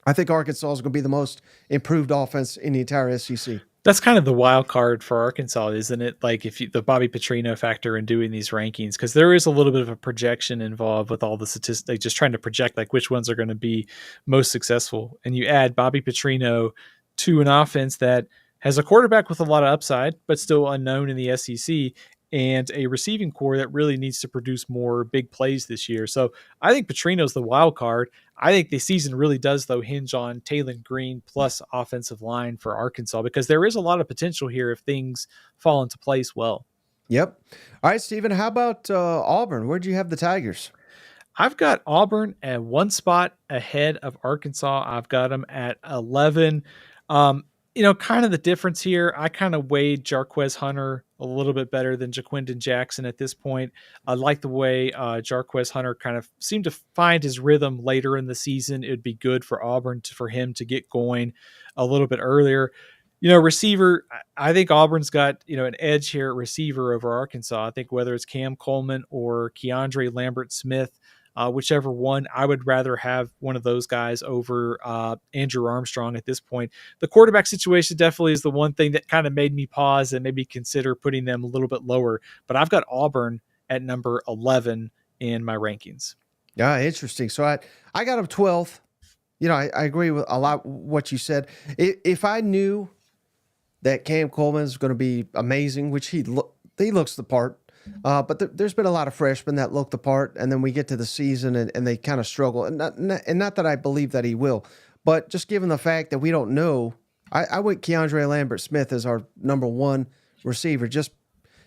I think Arkansas is going to be the most improved offense in the entire SEC. That's kind of the wild card for Arkansas, isn't it? Like the Bobby Petrino factor in doing these rankings, because there is a little bit of a projection involved with all the statistics, like just trying to project like which ones are going to be most successful. And you add Bobby Petrino to an offense that has a quarterback with a lot of upside, but still unknown in the SEC, and a receiving core that really needs to produce more big plays this year. So I think Petrino's the wild card. I think the season really does, though, hinge on Taylon Green plus offensive line for Arkansas, because there is a lot of potential here if things fall into place well. Yep. All right, Steven, how about Auburn? Where'd you have the Tigers? I've got Auburn at 1 spot ahead of Arkansas. I've got them at 11. Kind of the difference here, I kind of weighed Jarquez Hunter a little bit better than Jaquindon Jackson at this point. I like the way Jarquez Hunter kind of seemed to find his rhythm later in the season. It would be good for Auburn for him to get going a little bit earlier. Receiver, I think Auburn's got, an edge here at receiver over Arkansas. I think whether it's Cam Coleman or Keandre Lambert-Smith, whichever one, I would rather have one of those guys over Andrew Armstrong at this point. The quarterback situation definitely is the one thing that kind of made me pause and maybe consider putting them a little bit lower. But I've got Auburn at number 11 in my rankings. Yeah, interesting. So I got them 12th. I agree with a lot what you said. If I knew that Cam Coleman is going to be amazing, which he looks the part, but there's been a lot of freshmen that look the part, and then we get to the season and they kind of struggle. And not that I believe that he will, but just given the fact that we don't know I went Keandre Lambert-Smith as our number one receiver, just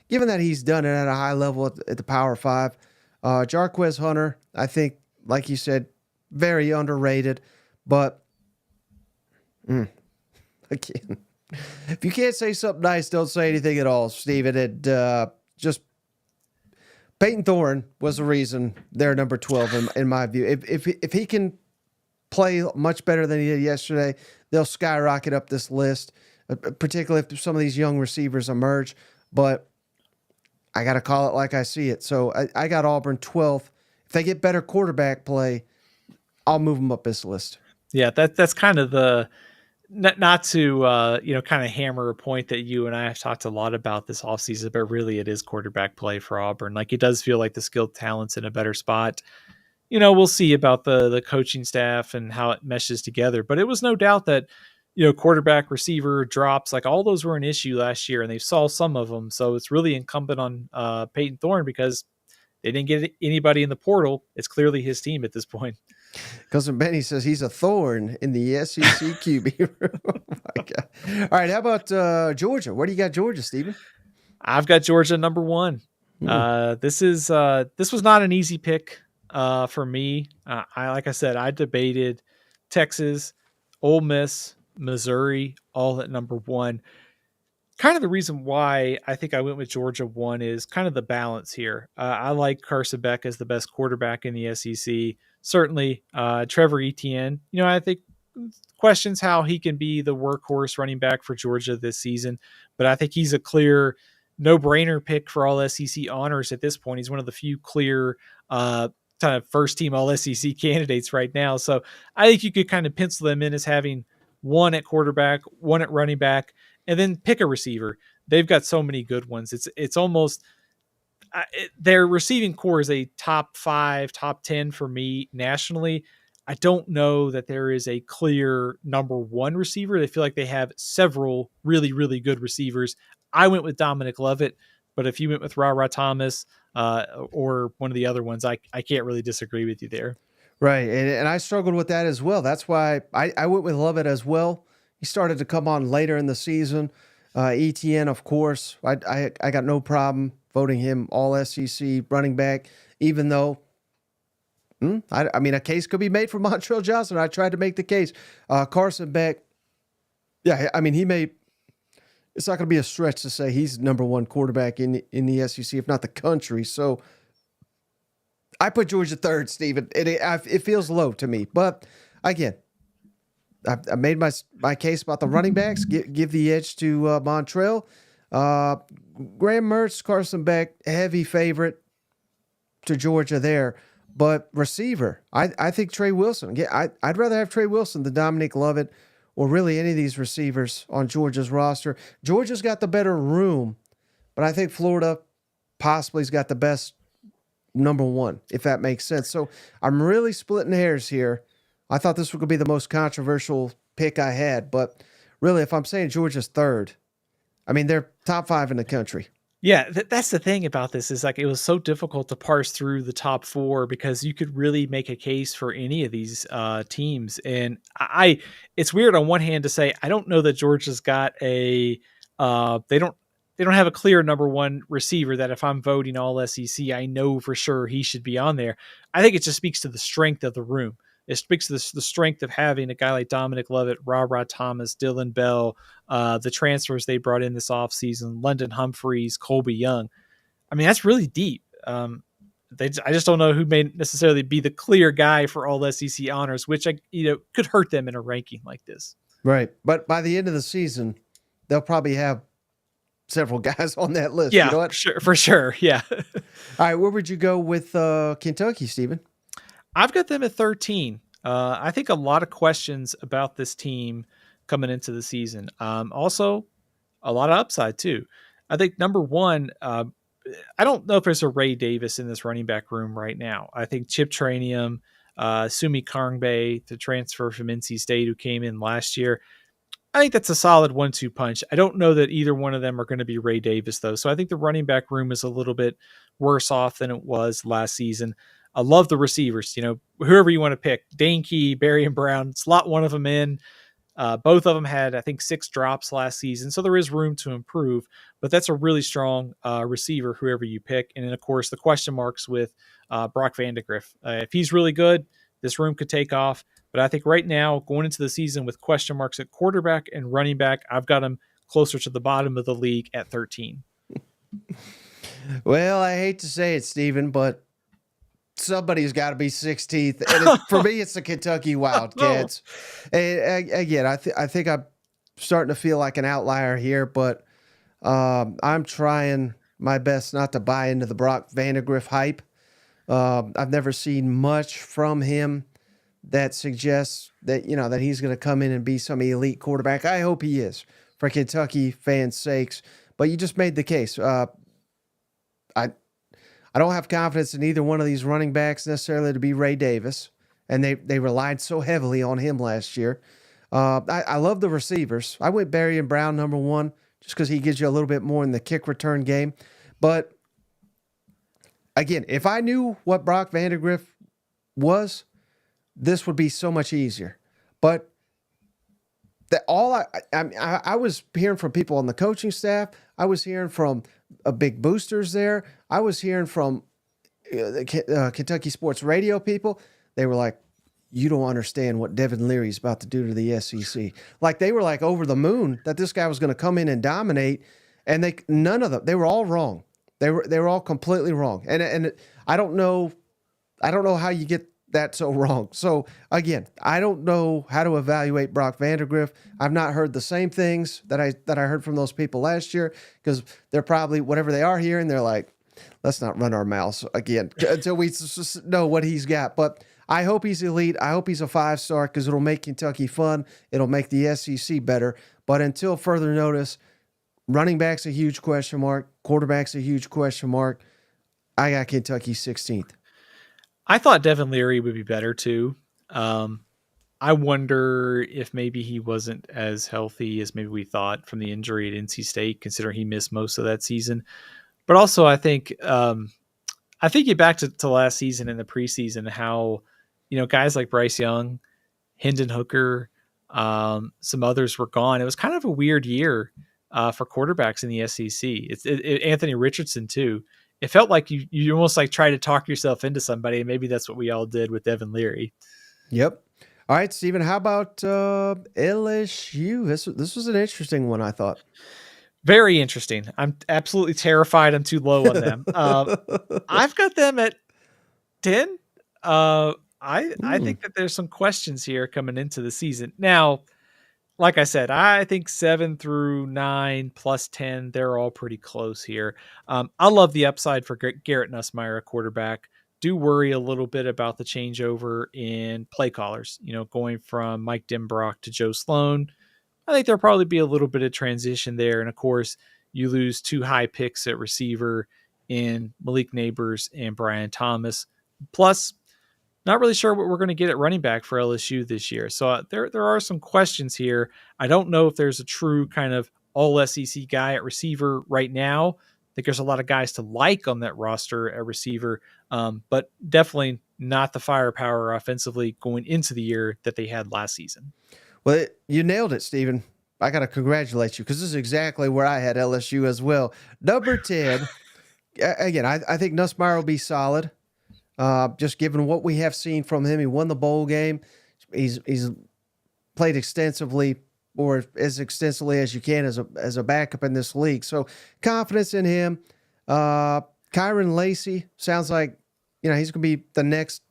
given that he's done it at a high level at the Power Five. Jarquez Hunter, I think, like you said, very underrated. But again, if you can't say something nice, don't say anything at all, Steven. And just Peyton Thorne was the reason they're number 12 in my view. If he can play much better than he did yesterday, they'll skyrocket up this list, particularly if some of these young receivers emerge. But I got to call it like I see it. So I got Auburn 12th. If they get better quarterback play, I'll move them up this list. Yeah, that's kind of the not to kind of hammer a point that you and I have talked a lot about this offseason, but really it is quarterback play for Auburn. Like, it does feel like the skilled talent's in a better spot. We'll see about the coaching staff and how it meshes together, but it was no doubt that, quarterback, receiver drops, like all those were an issue last year, and they saw some of them. So it's really incumbent on Peyton Thorne, because they didn't get anybody in the portal. It's clearly his team at this point. Cousin Benny says he's a thorn in the SEC QB room. Oh my God. All right, how about Georgia? Where do you got Georgia, Steven? I've got Georgia number one. This was not an easy pick for me. Like I said, I debated Texas, Ole Miss, Missouri, all at number one. Kind of the reason why I think I went with Georgia one is kind of the balance here. I like Carson Beck as the best quarterback in the SEC. Certainly, Trevor Etienne, I think questions how he can be the workhorse running back for Georgia this season, but I think he's a clear no-brainer pick for all SEC honors at this point. He's one of the few clear kind of first-team all SEC candidates right now. So I think you could kind of pencil them in as having one at quarterback, one at running back, and then pick a receiver. They've got so many good ones. It's almost their receiving core is a top 5, top 10 for me nationally. I don't know that there is a clear number one receiver. They feel like they have several really, really good receivers. I went with Dominic Lovett, but if you went with Ra Thomas or one of the other ones, I can't really disagree with you there. Right, and I struggled with that as well. That's why I went with Lovett as well. He started to come on later in the season. ETN, of course, I got no problem voting him all SEC running back, even though, I mean, a case could be made for Montrell Johnson. I tried to make the case. Carson Beck, yeah, I mean, it's not going to be a stretch to say he's number one quarterback in the SEC, if not the country. So I put Georgia third, Steven. It feels low to me. But again, I made my case about the running backs. Give the edge to Montrell. Graham Mertz, Carson Beck, heavy favorite to Georgia there. But receiver, I think Trey Wilson. I'd rather have Trey Wilson than Dominic Lovett or really any of these receivers on Georgia's roster. Georgia's got the better room, but I think Florida possibly has got the best number one, if that makes sense. So I'm really splitting hairs here. I thought this was going to be the most controversial pick I had, but really, if I'm saying Georgia's third, I mean, they're top 5 in the country. Yeah, that's the thing about this is like it was so difficult to parse through the top 4 because you could really make a case for any of these teams. And it's weird on one hand to say I don't know that Georgia's got they don't have a clear number one receiver that if I'm voting all SEC, I know for sure he should be on there. I think it just speaks to the strength of the room. It speaks to the strength of having a guy like Dominic Lovett, Ra Thomas, Dylan Bell, the transfers they brought in this offseason, London Humphreys, Colby Young. I mean, that's really deep. I just don't know who may necessarily be the clear guy for all SEC honors, which could hurt them in a ranking like this. Right. But by the end of the season, they'll probably have several guys on that list. Yeah, you know what? For sure. Yeah. All right. Where would you go with Kentucky, Steven? I've got them at 13. I think a lot of questions about this team coming into the season. Also, a lot of upside too. I think number one, I don't know if there's a Ray Davis in this running back room right now. I think Chip Trainium, Sumi Kangbe, the transfer from NC State who came in last year, I think that's a solid 1-2 punch. I don't know that either one of them are going to be Ray Davis though. So I think the running back room is a little bit worse off than it was last season. I love the receivers, whoever you want to pick, Dane Key, Barry and Brown, slot one of them in. Both of them had, I think, 6 drops last season, so there is room to improve. But that's a really strong receiver, whoever you pick. And then, of course, the question marks with Brock Vandegrift. If he's really good, this room could take off. But I think right now, going into the season with question marks at quarterback and running back, I've got him closer to the bottom of the league at 13. Well, I hate to say it, Steven, but somebody's got to be 16th. And for me, it's the Kentucky Wildcats. And again, I think I'm starting to feel like an outlier here, but I'm trying my best not to buy into the Brock Vandegrift hype. I've never seen much from him that suggests that, that he's going to come in and be some elite quarterback. I hope he is, for Kentucky fans' sakes. But you just made the case. I don't have confidence in either one of these running backs necessarily to be Ray Davis, and they relied so heavily on him last year. I love the receivers. I went Barry and Brown number 1 just because he gives you a little bit more in the kick return game. But again, if I knew what Brock Vandegrift was, this would be so much easier. But I was hearing from people on the coaching staff. I was hearing from big boosters there. I was hearing from Kentucky sports radio people. They were like, you don't understand what Devin Leary's about to do to the SEC. Like, they were like over the moon that this guy was going to come in and dominate. And none of them, they were all wrong. They were all completely wrong. And I don't know how you get that so wrong. So again, I don't know how to evaluate Brock Vandegrift. I've not heard the same things that I heard from those people last year, because they're probably, whatever they are hearing, they're like, let's not run our mouths again until we know what he's got. But I hope he's elite. I hope he's a 5-star, because it'll make Kentucky fun. It'll make the SEC better. But until further notice, running back's a huge question mark. Quarterback's a huge question mark. I got Kentucky 16th. I thought Devin Leary would be better too. I wonder if maybe he wasn't as healthy as maybe we thought from the injury at NC State, considering he missed most of that season. But also, I think you back to last season in the preseason, how, guys like Bryce Young, Hendon Hooker, some others were gone. It was kind of a weird year for quarterbacks in the SEC. Anthony Richardson too. It felt like you almost like try to talk yourself into somebody, and maybe that's what we all did with Devin Leary. Yep. All right, Steven, how about LSU? This was an interesting one, I thought. Very interesting. I'm absolutely terrified I'm too low on them. I've got them at 10. I think that there's some questions here coming into the season. Now, like I said, I think 7 through 9 plus 10, they're all pretty close here. I love the upside for Garrett Nussmeier, a quarterback. Do worry a little bit about the changeover in play callers, going from Mike Denbrock to Joe Sloan. I think there'll probably be a little bit of transition there. And of course, you lose 2 high picks at receiver in Malik Neighbors and Brian Thomas. Plus, not really sure what we're going to get at running back for LSU this year. So there are some questions here. I don't know if there's a true kind of all SEC guy at receiver right now. I think there's a lot of guys to like on that roster at receiver, but definitely not the firepower offensively going into the year that they had last season. Well, you nailed it, Steven. I got to congratulate you, because this is exactly where I had LSU as well. Number 10, again, I think Nussmeier will be solid. Just given what we have seen from him, he won the bowl game. He's played extensively, or as extensively as you can as a backup in this league. So confidence in him. Kyron Lacey sounds like, he's going to be the next.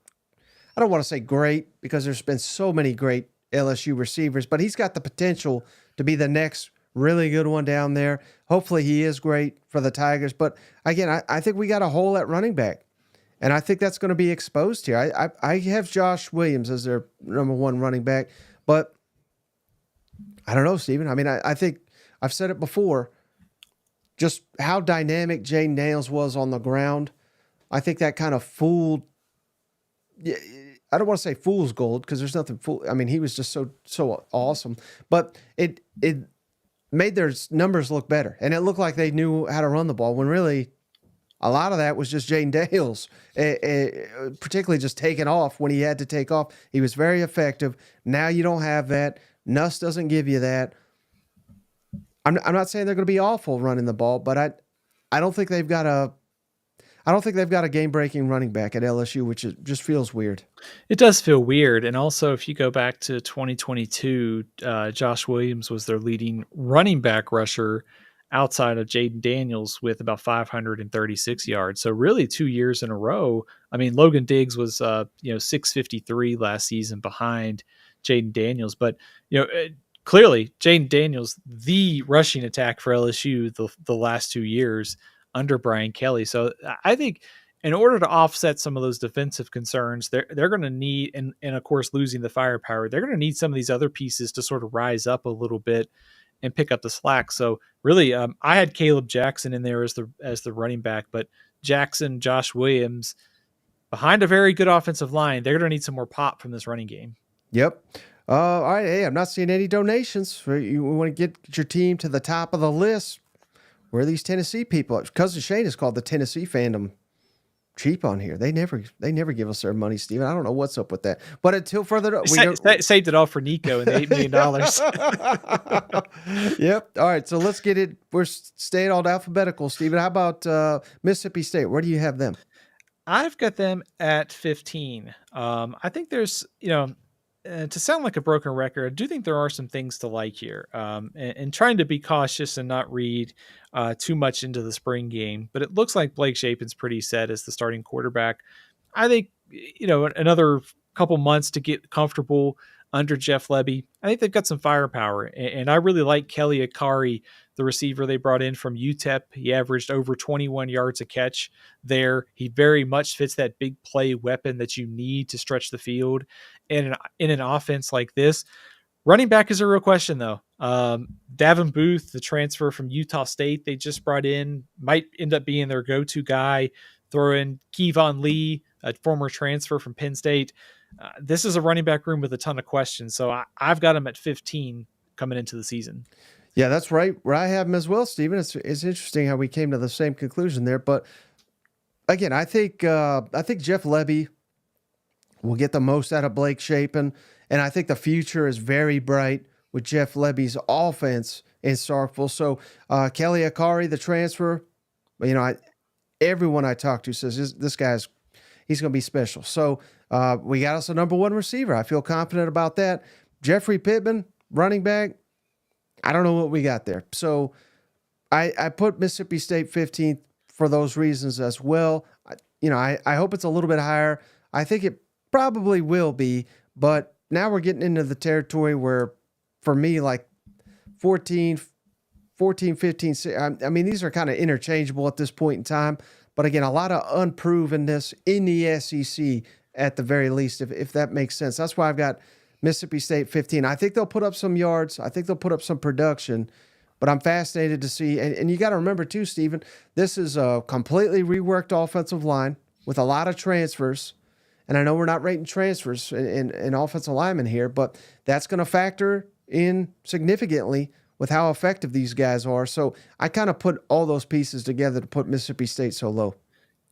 I don't want to say great, because there's been so many great LSU receivers, but he's got the potential to be the next really good one down there. Hopefully he is great for the Tigers. But again, I think we got a hole at running back. And I think that's going to be exposed here. I have Josh Williams as their number 1 running back, but I don't know, Steven. I mean, I think I've said it before, just how dynamic Jane Nails was on the ground. I think that kind of fooled. I don't want to say fool's gold, because there's nothing fool. I mean, he was just so awesome, but it made their numbers look better, and it looked like they knew how to run the ball, when really a lot of that was just Jane Dales, particularly just taking off when he had to take off. He was very effective. Now you don't have that. Nuss doesn't give you that. I'm not saying they're going to be awful running the ball, but I don't think they've got a game-breaking running back at LSU, which just feels weird. It does feel weird. And also, if you go back to 2022, Josh Williams was their leading running back rusher outside of Jaden Daniels with about 536 yards. So really 2 years in a row. I mean, Logan Diggs was 653 last season behind Jaden Daniels, but clearly Jaden Daniels, the rushing attack for LSU the last 2 years under Brian Kelly. So I think in order to offset some of those defensive concerns, they're going to need, and of course losing the firepower, they're going to need some of these other pieces to sort of rise up a little bit and pick up the slack. So really, I had Caleb Jackson in there as the running back, but Jackson, Josh Williams, behind a very good offensive line, they're going to need some more pop from this running game. Yep. All right. Hey, I'm not seeing any donations. You want to get your team to the top of the list. Where are these Tennessee people? Cousin Shane is called the Tennessee fandom cheap on here. They never give us their money, Steven. I don't know what's up with that. But until further, saved it all for Nico and the $8 million. Yep. All right. So let's get it. We're staying all alphabetical, Steven. How about Mississippi State? Where do you have them? I've got them at 15. I think there's, to sound like a broken record, I do think there are some things to like here. And trying to be cautious and not read too much into the spring game. But it looks like Blake Shapen's pretty set as the starting quarterback. I think, another couple months to get comfortable under Jeff Lebby. I think they've got some firepower. And I really like Kelly Akari, the receiver they brought in from UTEP. He averaged over 21 yards a catch there. He very much fits that big play weapon that you need to stretch the field in an offense like this. Running back is a real question, though. Davin Booth, the transfer from Utah State they just brought in, might end up being their go-to guy. Throw in Kevon Lee, a former transfer from Penn State. This is a running back room with a ton of questions, so I've got him at 15 coming into the season. Yeah, that's right. Where I have him as well, Steven. It's interesting how we came to the same conclusion there. But again, I think Jeff Lebby will get the most out of Blake Shapen, and I think the future is very bright with Jeff Lebby's offense in Starkville. So Kelly Akari, the transfer, everyone I talk to says this guy's he's going to be special. So we got us a number one receiver. I feel confident about that. Jeffrey Pittman, running back. I don't know what we got there. So I put Mississippi State 15th for those reasons as well. I hope it's a little bit higher. I think it probably will be, but now we're getting into the territory where, for me, like 14, 15, I mean, these are kind of interchangeable at this point in time. But again, a lot of unprovenness in the SEC at the very least, if that makes sense. That's why I've got Mississippi State 15. I think they'll put up some yards. I think they'll put up some production. But I'm fascinated to see. And you got to remember, too, Steven, this is a completely reworked offensive line with a lot of transfers. And I know we're not rating transfers in offensive linemen here, but that's going to factor in significantly with how effective these guys are. So I kind of put all those pieces together to put Mississippi State so low.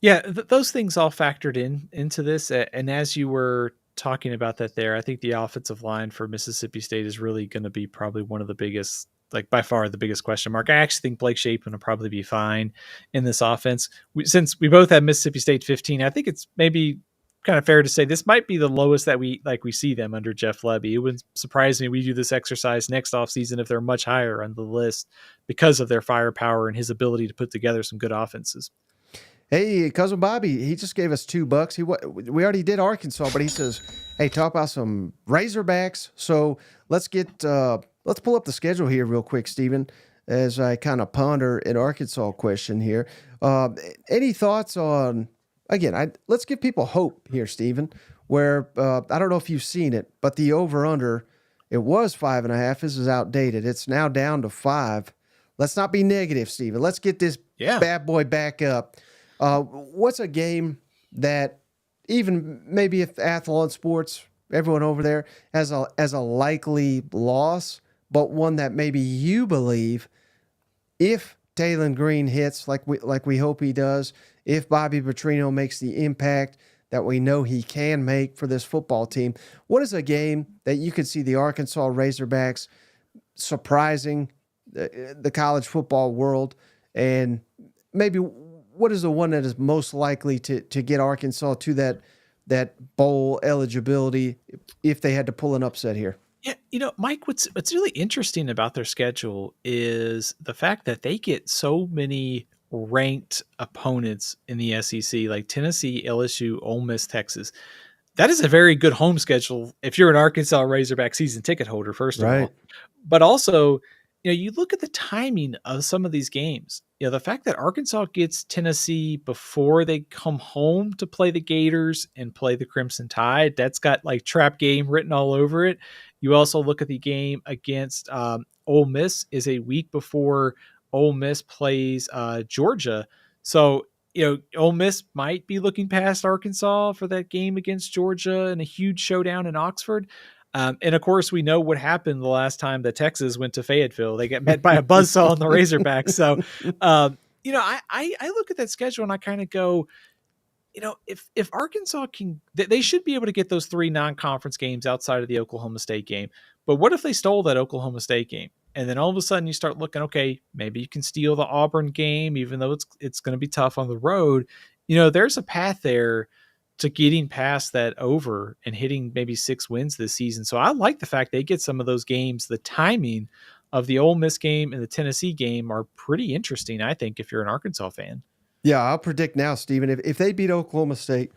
Yeah, those things all factored into this. And as you were talking about that there, I think the offensive line for Mississippi State is really going to be probably one of the biggest, like by far the biggest question mark. I actually think Blake Shapen will probably be fine in this offense. Since we both have Mississippi State 15, I think it's maybe kind of fair to say this might be the lowest that we see them under Jeff Lebby. It wouldn't surprise me we do this exercise next offseason if they're much higher on the list because of their firepower and his ability to put together some good offenses. Hey, Cousin Bobby, he just gave us $2. We already did Arkansas, but he says, hey, talk about some Razorbacks. So let's pull up the schedule here real quick, Steven, as I kind of ponder an Arkansas question here. Any thoughts on, again, let's give people hope here, Steven, where I don't know if you've seen it, but the over-under, it was 5.5. This is outdated. It's now down to 5. Let's not be negative, Steven. Let's get this bad boy back up. What's a game that even maybe if Athlon Sports, everyone over there, as a likely loss, but one that maybe you believe if Taylon Green hits like we hope he does, if Bobby Petrino makes the impact that we know he can make for this football team. What is a game that you could see the Arkansas Razorbacks surprising the college football world? And maybe what is the one that is most likely to get Arkansas to that bowl eligibility if they had to pull an upset here? Yeah, Mike, what's really interesting about their schedule is the fact that they get so many ranked opponents in the SEC, like Tennessee, LSU, Ole Miss, Texas. That is a very good home schedule if you're an Arkansas Razorback season ticket holder, first of Right. all. But also, you look at the timing of some of these games. The fact that Arkansas gets Tennessee before they come home to play the Gators and play the Crimson Tide, that's got like trap game written all over it. You also look at the game against Ole Miss is a week before Ole Miss plays Georgia. So, Ole Miss might be looking past Arkansas for that game against Georgia and a huge showdown in Oxford. And of course, we know what happened the last time that Texas went to Fayetteville. They got met by a buzzsaw on the Razorbacks. So, I look at that schedule and I kind of go, if Arkansas can, they should be able to get those 3 non-conference games outside of the Oklahoma State game. But what if they stole that Oklahoma State game? And then all of a sudden you start looking, okay, maybe you can steal the Auburn game, even though it's going to be tough on the road. There's a path there to getting past that over and hitting maybe 6 wins this season. So I like the fact they get some of those games. The timing of the Ole Miss game and the Tennessee game are pretty interesting, I think, if you're an Arkansas fan. Yeah, I'll predict now, Stephen, if they beat Oklahoma State,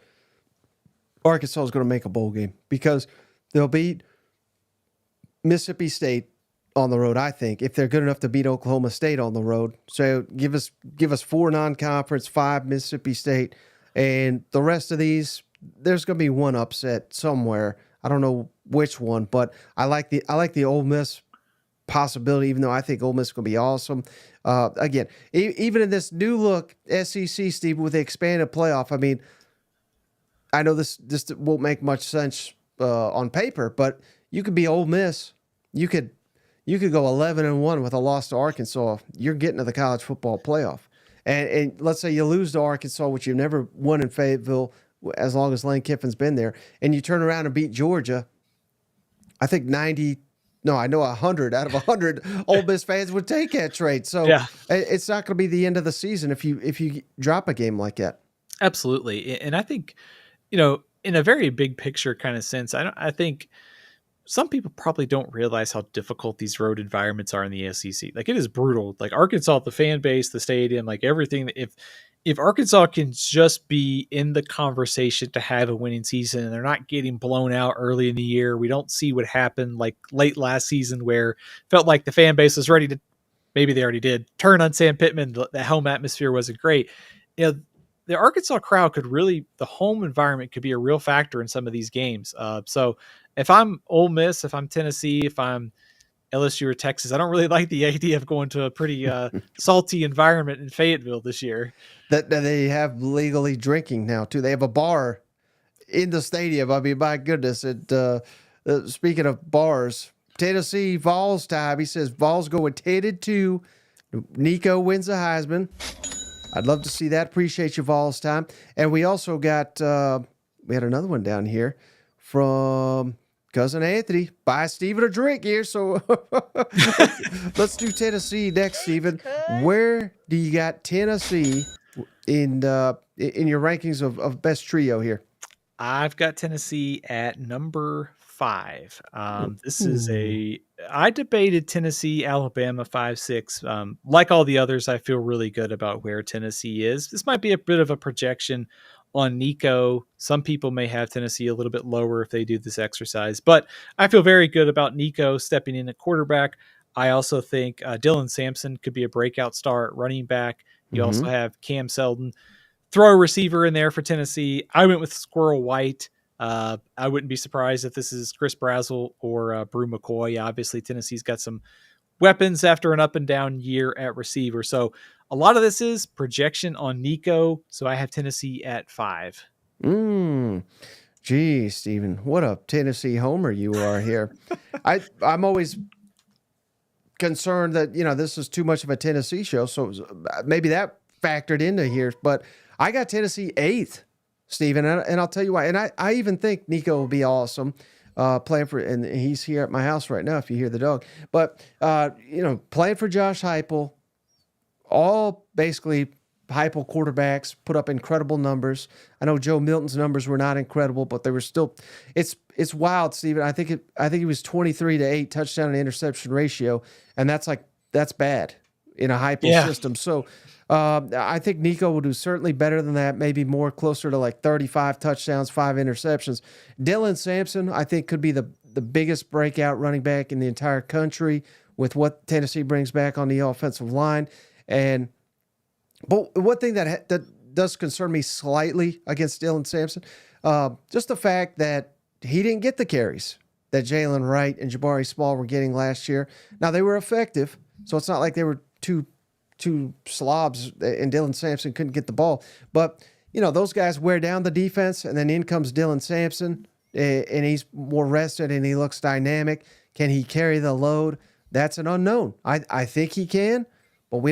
Arkansas is going to make a bowl game because they'll beat Mississippi State on the road, I think, if they're good enough to beat Oklahoma State on the road. So give us 4 non-conference, 5 Mississippi State, and the rest of these, there's going to be one upset somewhere. I don't know which one, but I like the Ole Miss possibility, even though I think Ole Miss is going to be awesome. Again, even in this new look SEC, Steve, with the expanded playoff, I mean, I know this won't make much sense on paper, but you could be Ole Miss. You could go 11-1 with a loss to Arkansas. You're getting to the college football playoff. And let's say you lose to Arkansas, which you've never won in Fayetteville as long as Lane Kiffin's been there, and you turn around and beat Georgia. I think 100 out of 100 Ole Miss fans would take that trade. So yeah. It's not going to be the end of the season if you drop a game like that. Absolutely. And I think, in a very big picture kind of sense, I think some people probably don't realize how difficult these road environments are in the SEC. Like, it is brutal. Like, Arkansas, the fan base, the stadium, like everything. If Arkansas can just be in the conversation to have a winning season and they're not getting blown out early in the year, we don't see what happened like late last season where it felt like the fan base was ready to, maybe they already did, turn on Sam Pittman. The home atmosphere wasn't great. The Arkansas crowd could really, the home environment could be a real factor in some of these games. So if I'm Ole Miss, if I'm Tennessee, if I'm LSU or Texas, I don't really like the idea of going to a pretty salty environment in Fayetteville this year. That they have legally drinking now too. They have a bar in the stadium. I mean, my goodness. Speaking of bars, Tennessee Vols time. He says Vols going 10-2. Nico wins the Heisman. I'd love to see that. Appreciate you, Vols time. And we also got we had another one down here from Cousin Anthony. Buy Steven a drink here. So let's do Tennessee next, Steven. Where do you got Tennessee in your rankings of best trio here? I've got Tennessee at number 5. This is I debated Tennessee, Alabama 5-6. Like all the others, I feel really good about where Tennessee is. This might be a bit of a projection on Nico. Some people may have Tennessee a little bit lower if they do this exercise, but I feel very good about Nico stepping in at quarterback. I also think Dylan Sampson could be a breakout star at running back. You also have Cam Seldon. Throw a receiver in there for Tennessee. I went with Squirrel White. I wouldn't be surprised if this is Chris Brazzell or Brew McCoy. Obviously, Tennessee's got some weapons after an up and down year at receiver. So a lot of this is projection on Nico. So I have Tennessee at 5. Gee, Steven, what a Tennessee homer you are here. I'm always concerned that, this is too much of a Tennessee show. So maybe that factored into here, but I got Tennessee 8th. Stephen, and I'll tell you why. And I even think Nico will be awesome playing for, and he's here at my house right now if you hear the dog. But, playing for Josh Heupel, all basically Heupel quarterbacks put up incredible numbers. I know Joe Milton's numbers were not incredible, but they were still. It's wild, Stephen. I think he was 23-8 touchdown to interception ratio, and that's bad in a Heupel system. So I think Nico will do certainly better than that. Maybe more closer to like 35 touchdowns, 5 interceptions. Dylan Sampson, I think, could be the biggest breakout running back in the entire country with what Tennessee brings back on the offensive line. But one thing that does concern me slightly against Dylan Sampson, just the fact that he didn't get the carries that Jalen Wright and Jabari Small were getting last year. Now, they were effective, so it's not like they were two slobs and Dylan Sampson couldn't get the ball. But, those guys wear down the defense, and then in comes Dylan Sampson, and he's more rested and he looks dynamic. Can he carry the load? That's an unknown. I think he can, but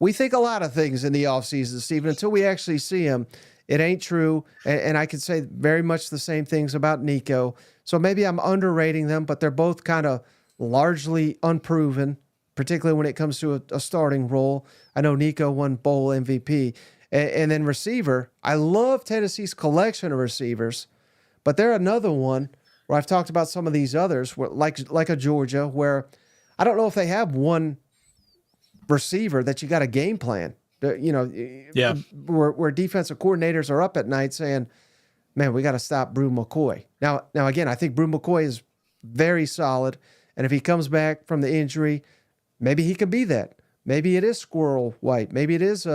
we think a lot of things in the offseason, Stephen. Until we actually see him, it ain't true. And I can say very much the same things about Nico. So maybe I'm underrating them, but they're both kind of largely unproven, particularly when it comes to a starting role. I know Nico won Bowl MVP. And then receiver, I love Tennessee's collection of receivers, but they're another one where I've talked about some of these others, where, like a Georgia, where I don't know if they have one receiver that you got a game plan. Where defensive coordinators are up at night saying, man, we got to stop Brew McCoy. Now again, I think Brew McCoy is very solid, and if he comes back from the injury, maybe he could be that. Maybe it is Squirrel White. Maybe it is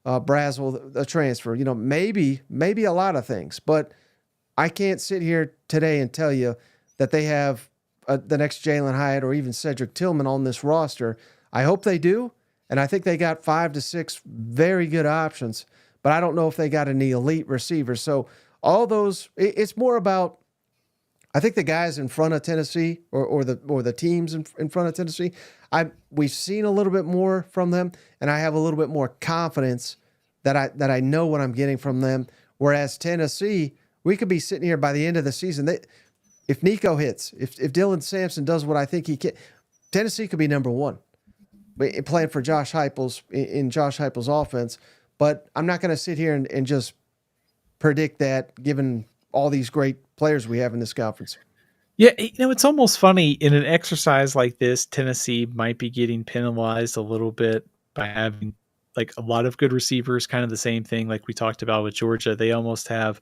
Brazel, a transfer. Maybe a lot of things. But I can't sit here today and tell you that they have the next Jalen Hyatt or even Cedric Tillman on this roster. I hope they do, and I think they got 5 to 6 very good options, but I don't know if they got any elite receivers. So all those, it's more about, I think the guys in front of Tennessee or the teams in front of Tennessee, we've seen a little bit more from them, and I have a little bit more confidence that I know what I'm getting from them. Whereas Tennessee, we could be sitting here by the end of the season. If Nico hits, if Dylan Sampson does what I think he can, Tennessee could be number one. Playing for Josh Heupel's in Josh Heupel's offense, but I'm not going to sit here and just predict that given all these great players we have in this conference. Yeah, it's almost funny in an exercise like this, Tennessee might be getting penalized a little bit by having like a lot of good receivers, kind of the same thing like we talked about with Georgia. They almost have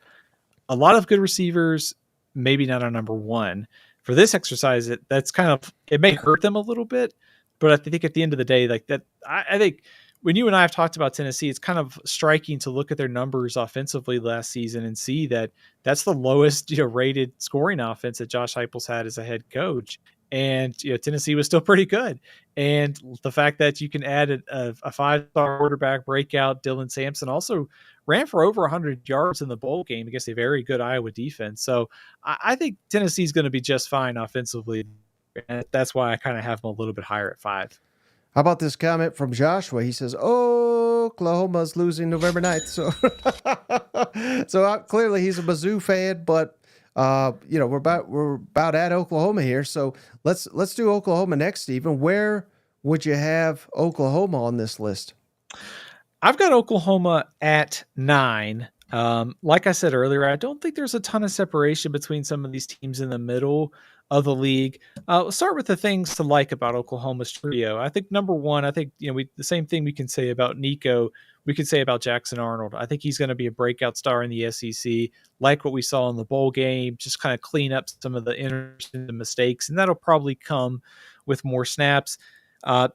a lot of good receivers, maybe not our number one. For this exercise, it may hurt them a little bit. But I think at the end of the day, like that, I think when you and I have talked about Tennessee, it's kind of striking to look at their numbers offensively last season and see that that's the lowest, rated scoring offense that Josh Heupel's had as a head coach. And, Tennessee was still pretty good. And the fact that you can add a 5-star quarterback breakout, Dylan Sampson also ran for over 100 yards in the bowl game against a very good Iowa defense. So I think Tennessee's going to be just fine offensively. And that's why I kind of have them a little bit higher at 5. How about this comment from Joshua? He says, Oklahoma's losing November 9th. So clearly he's a Mizzou fan, but we're about at Oklahoma here. So let's do Oklahoma next, Stephen. Where would you have Oklahoma on this list? I've got Oklahoma at 9. Like I said earlier, I don't think there's a ton of separation between some of these teams in the middle of the league. Let's start with the things to like about Oklahoma's trio. I think number one, the same thing we can say about Nico, we could say about Jackson Arnold. I think he's going to be a breakout star in the SEC, like what we saw in the bowl game, just kind of clean up some of the mistakes, and that'll probably come with more snaps.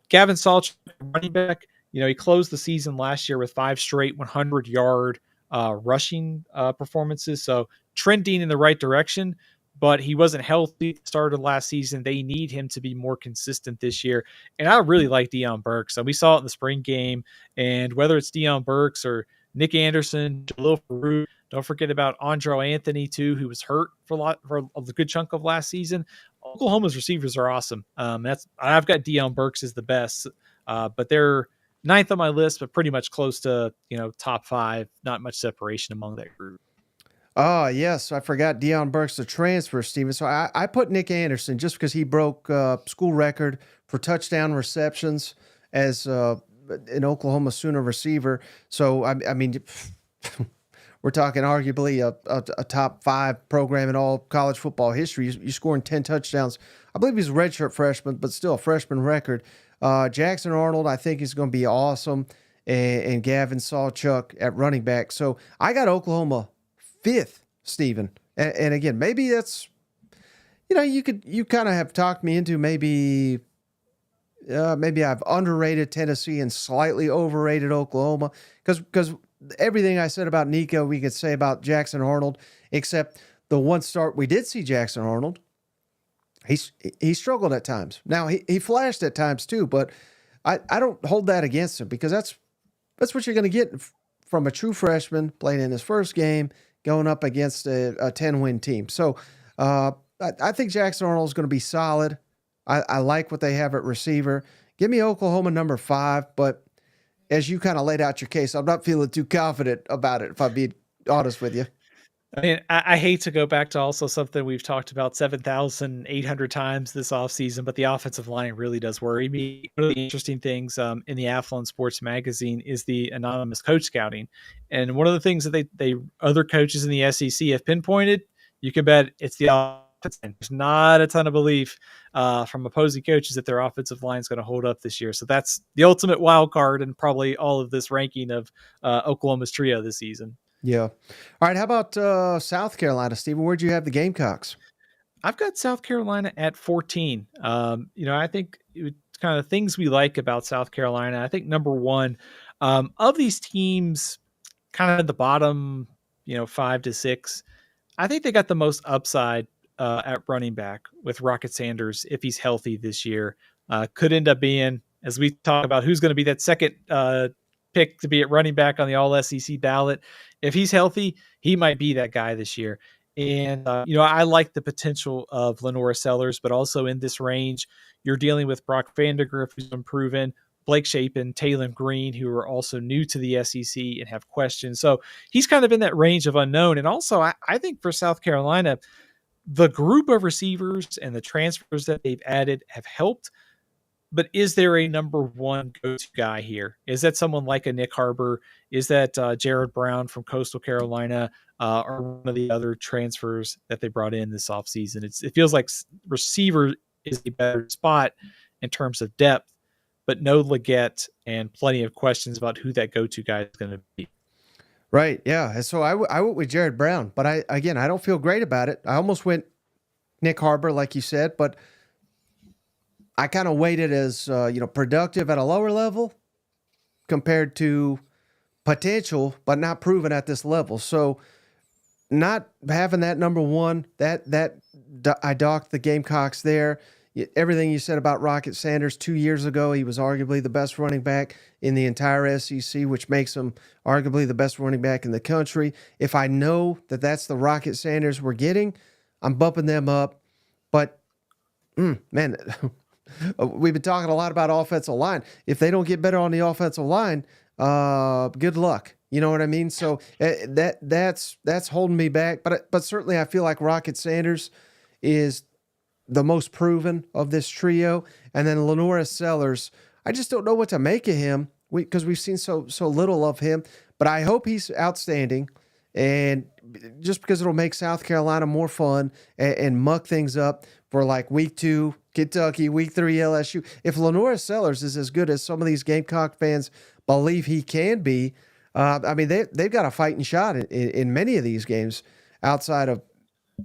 Gavin Sawchuk, running back, he closed the season last year with 5 straight 100-yard rushing performances, so trending in the right direction. But he wasn't healthy at the start of last season. They need him to be more consistent this year. And I really like Deion Burks. So we saw it in the spring game. And whether it's Deion Burks or Nick Anderson, Jalil Farooq, don't forget about Andro Anthony, too, who was hurt for a good chunk of last season. Oklahoma's receivers are awesome. I've got Deion Burks as the best. But they're 9th on my list, but pretty much close to top 5. Not much separation among that group. Oh, yes. I forgot Deion Burke's the transfer, Steven. So I put Nick Anderson just because he broke school record for touchdown receptions as an Oklahoma Sooner receiver. So, I mean, we're talking arguably a top 5 program in all college football history. You scoring 10 touchdowns. I believe he's a redshirt freshman, but still a freshman record. Jackson Arnold, I think, is going to be awesome. And Gavin Sawchuk at running back. So I got Oklahoma 5th, Stephen. And again, maybe that's, you kind of have talked me into maybe I've underrated Tennessee and slightly overrated Oklahoma because everything I said about Nico, we could say about Jackson Arnold, except the one start we did see Jackson Arnold. He struggled at times. Now he flashed at times too, but I don't hold that against him because that's what you're going to get from a true freshman playing in his first game, going up against a 10-win team. So I think Jackson Arnold is going to be solid. I like what they have at receiver. Give me Oklahoma number 5, but as you kind of laid out your case, I'm not feeling too confident about it, if I'm being honest with you. I mean, I hate to go back to also something we've talked about 7,800 times this offseason, but the offensive line really does worry me. One of the interesting things in the Athlon Sports magazine is the anonymous coach scouting. And one of the things that they other coaches in the SEC have pinpointed, you can bet it's the offensive line. There's not a ton of belief from opposing coaches that their offensive line is going to hold up this year. So that's the ultimate wild card and probably all of this ranking of Oklahoma's trio this season. Yeah. All right. How about South Carolina, Stephen? Where'd you have the Gamecocks? I've got South Carolina at 14. I think kind of things we like about South Carolina. I think number one, of these teams, kind of the bottom, 5 to 6, I think they got the most upside at running back with Rocket Sanders if he's healthy this year. Could end up being, as we talk about, who's going to be that second pick to be at running back on the All SEC ballot. If he's healthy, he might be that guy this year. And, I like the potential of Lenora Sellers, but also in this range, you're dealing with Brock Vandegrift, who's unproven, Blake Shapen, Taylor Green, who are also new to the SEC and have questions. So he's kind of in that range of unknown. And also, I think for South Carolina, the group of receivers and the transfers that they've added have helped. But is there a number one go-to guy here? Is that someone like a Nick Harbor? Is that Jared Brown from Coastal Carolina or one of the other transfers that they brought in this offseason? It feels like receiver is a better spot in terms of depth, but no Leggett and plenty of questions about who that go-to guy is going to be. Right, yeah. And so I went with Jared Brown, but I don't feel great about it. I almost went Nick Harbor, like you said, but I kind of weighted as productive at a lower level compared to potential, but not proven at this level. So not having that number one, that I docked the Gamecocks there. Everything you said about Rocket Sanders 2 years ago, he was arguably the best running back in the entire SEC, which makes him arguably the best running back in the country. If I know that that's the Rocket Sanders we're getting, I'm bumping them up. But, man, we've been talking a lot about offensive line. If they don't get better on the offensive line, good luck. You know what I mean? So that's holding me back. But certainly I feel like Rocket Sanders is the most proven of this trio. And then Lenora Sellers, I just don't know what to make of him because we've seen so little of him. But I hope he's outstanding. And just because it'll make South Carolina more fun and muck things up for like week 2, Kentucky, week 3, LSU. If Lenora Sellers is as good as some of these Gamecock fans believe he can be, they've got a fighting shot in many of these games outside of,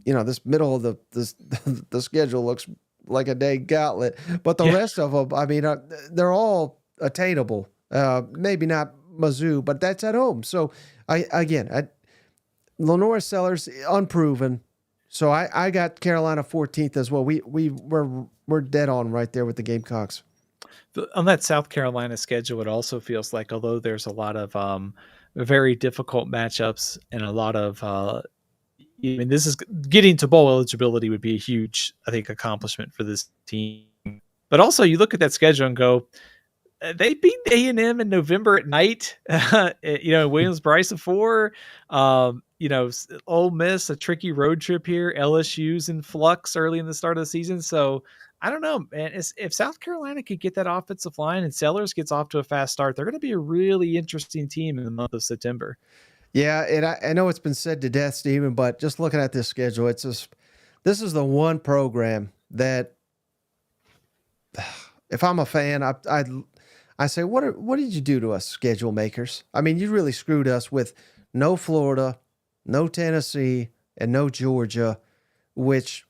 this middle of the schedule looks like a dang gauntlet. But the rest of them, they're all attainable. Maybe not Mizzou, but that's at home. So, Lenora Sellers, unproven. So I got Carolina 14th as well. We're dead on right there with the Gamecocks. On that South Carolina schedule, it also feels like, although there's a lot of very difficult matchups and a lot of this is getting to bowl eligibility would be a huge, I think, accomplishment for this team. But also, you look at that schedule and go, they beat A&M in November at night. Williams-Brice of 4. Ole Miss, a tricky road trip here. LSU's in flux early in the start of the season. So I don't know, man. If South Carolina could get that offensive line and Sellers gets off to a fast start, they're going to be a really interesting team in the month of September. Yeah, and I know it's been said to death, Stephen, but just looking at this schedule, this is the one program that if I'm a fan, I say, what did you do to us, schedule makers? I mean, you really screwed us with no Florida, no Tennessee, and no Georgia, which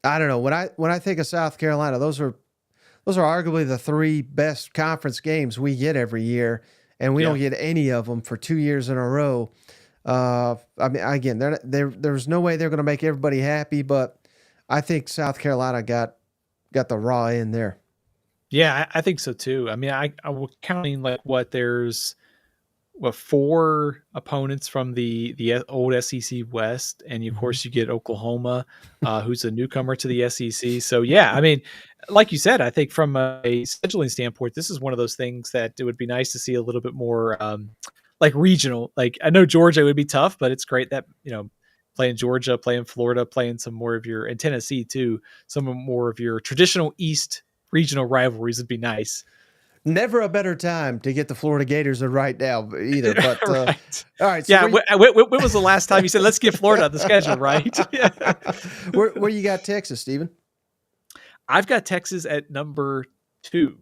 I don't know. When I think of South Carolina, those are arguably the three best conference games we get every year, and we don't get any of them for 2 years in a row. I mean, again, there's no way they're going to make everybody happy, but I think South Carolina got the raw in there. Yeah, I think so too. I mean, I was counting there's 4 opponents from the old SEC West, and of course you get Oklahoma, who's a newcomer to the SEC. So yeah, I mean, like you said, I think from a scheduling standpoint, this is one of those things that it would be nice to see a little bit more regional. Like I know Georgia would be tough, but it's great that playing Georgia, playing Florida, playing some more of and Tennessee too, some more of your traditional East regional rivalries would be nice. Never a better time to get the Florida Gators than right now either. But right. All right. So when was the last time you said, let's get Florida on the schedule, right? Yeah. Where you got Texas, Stephen? I've got Texas at number 2.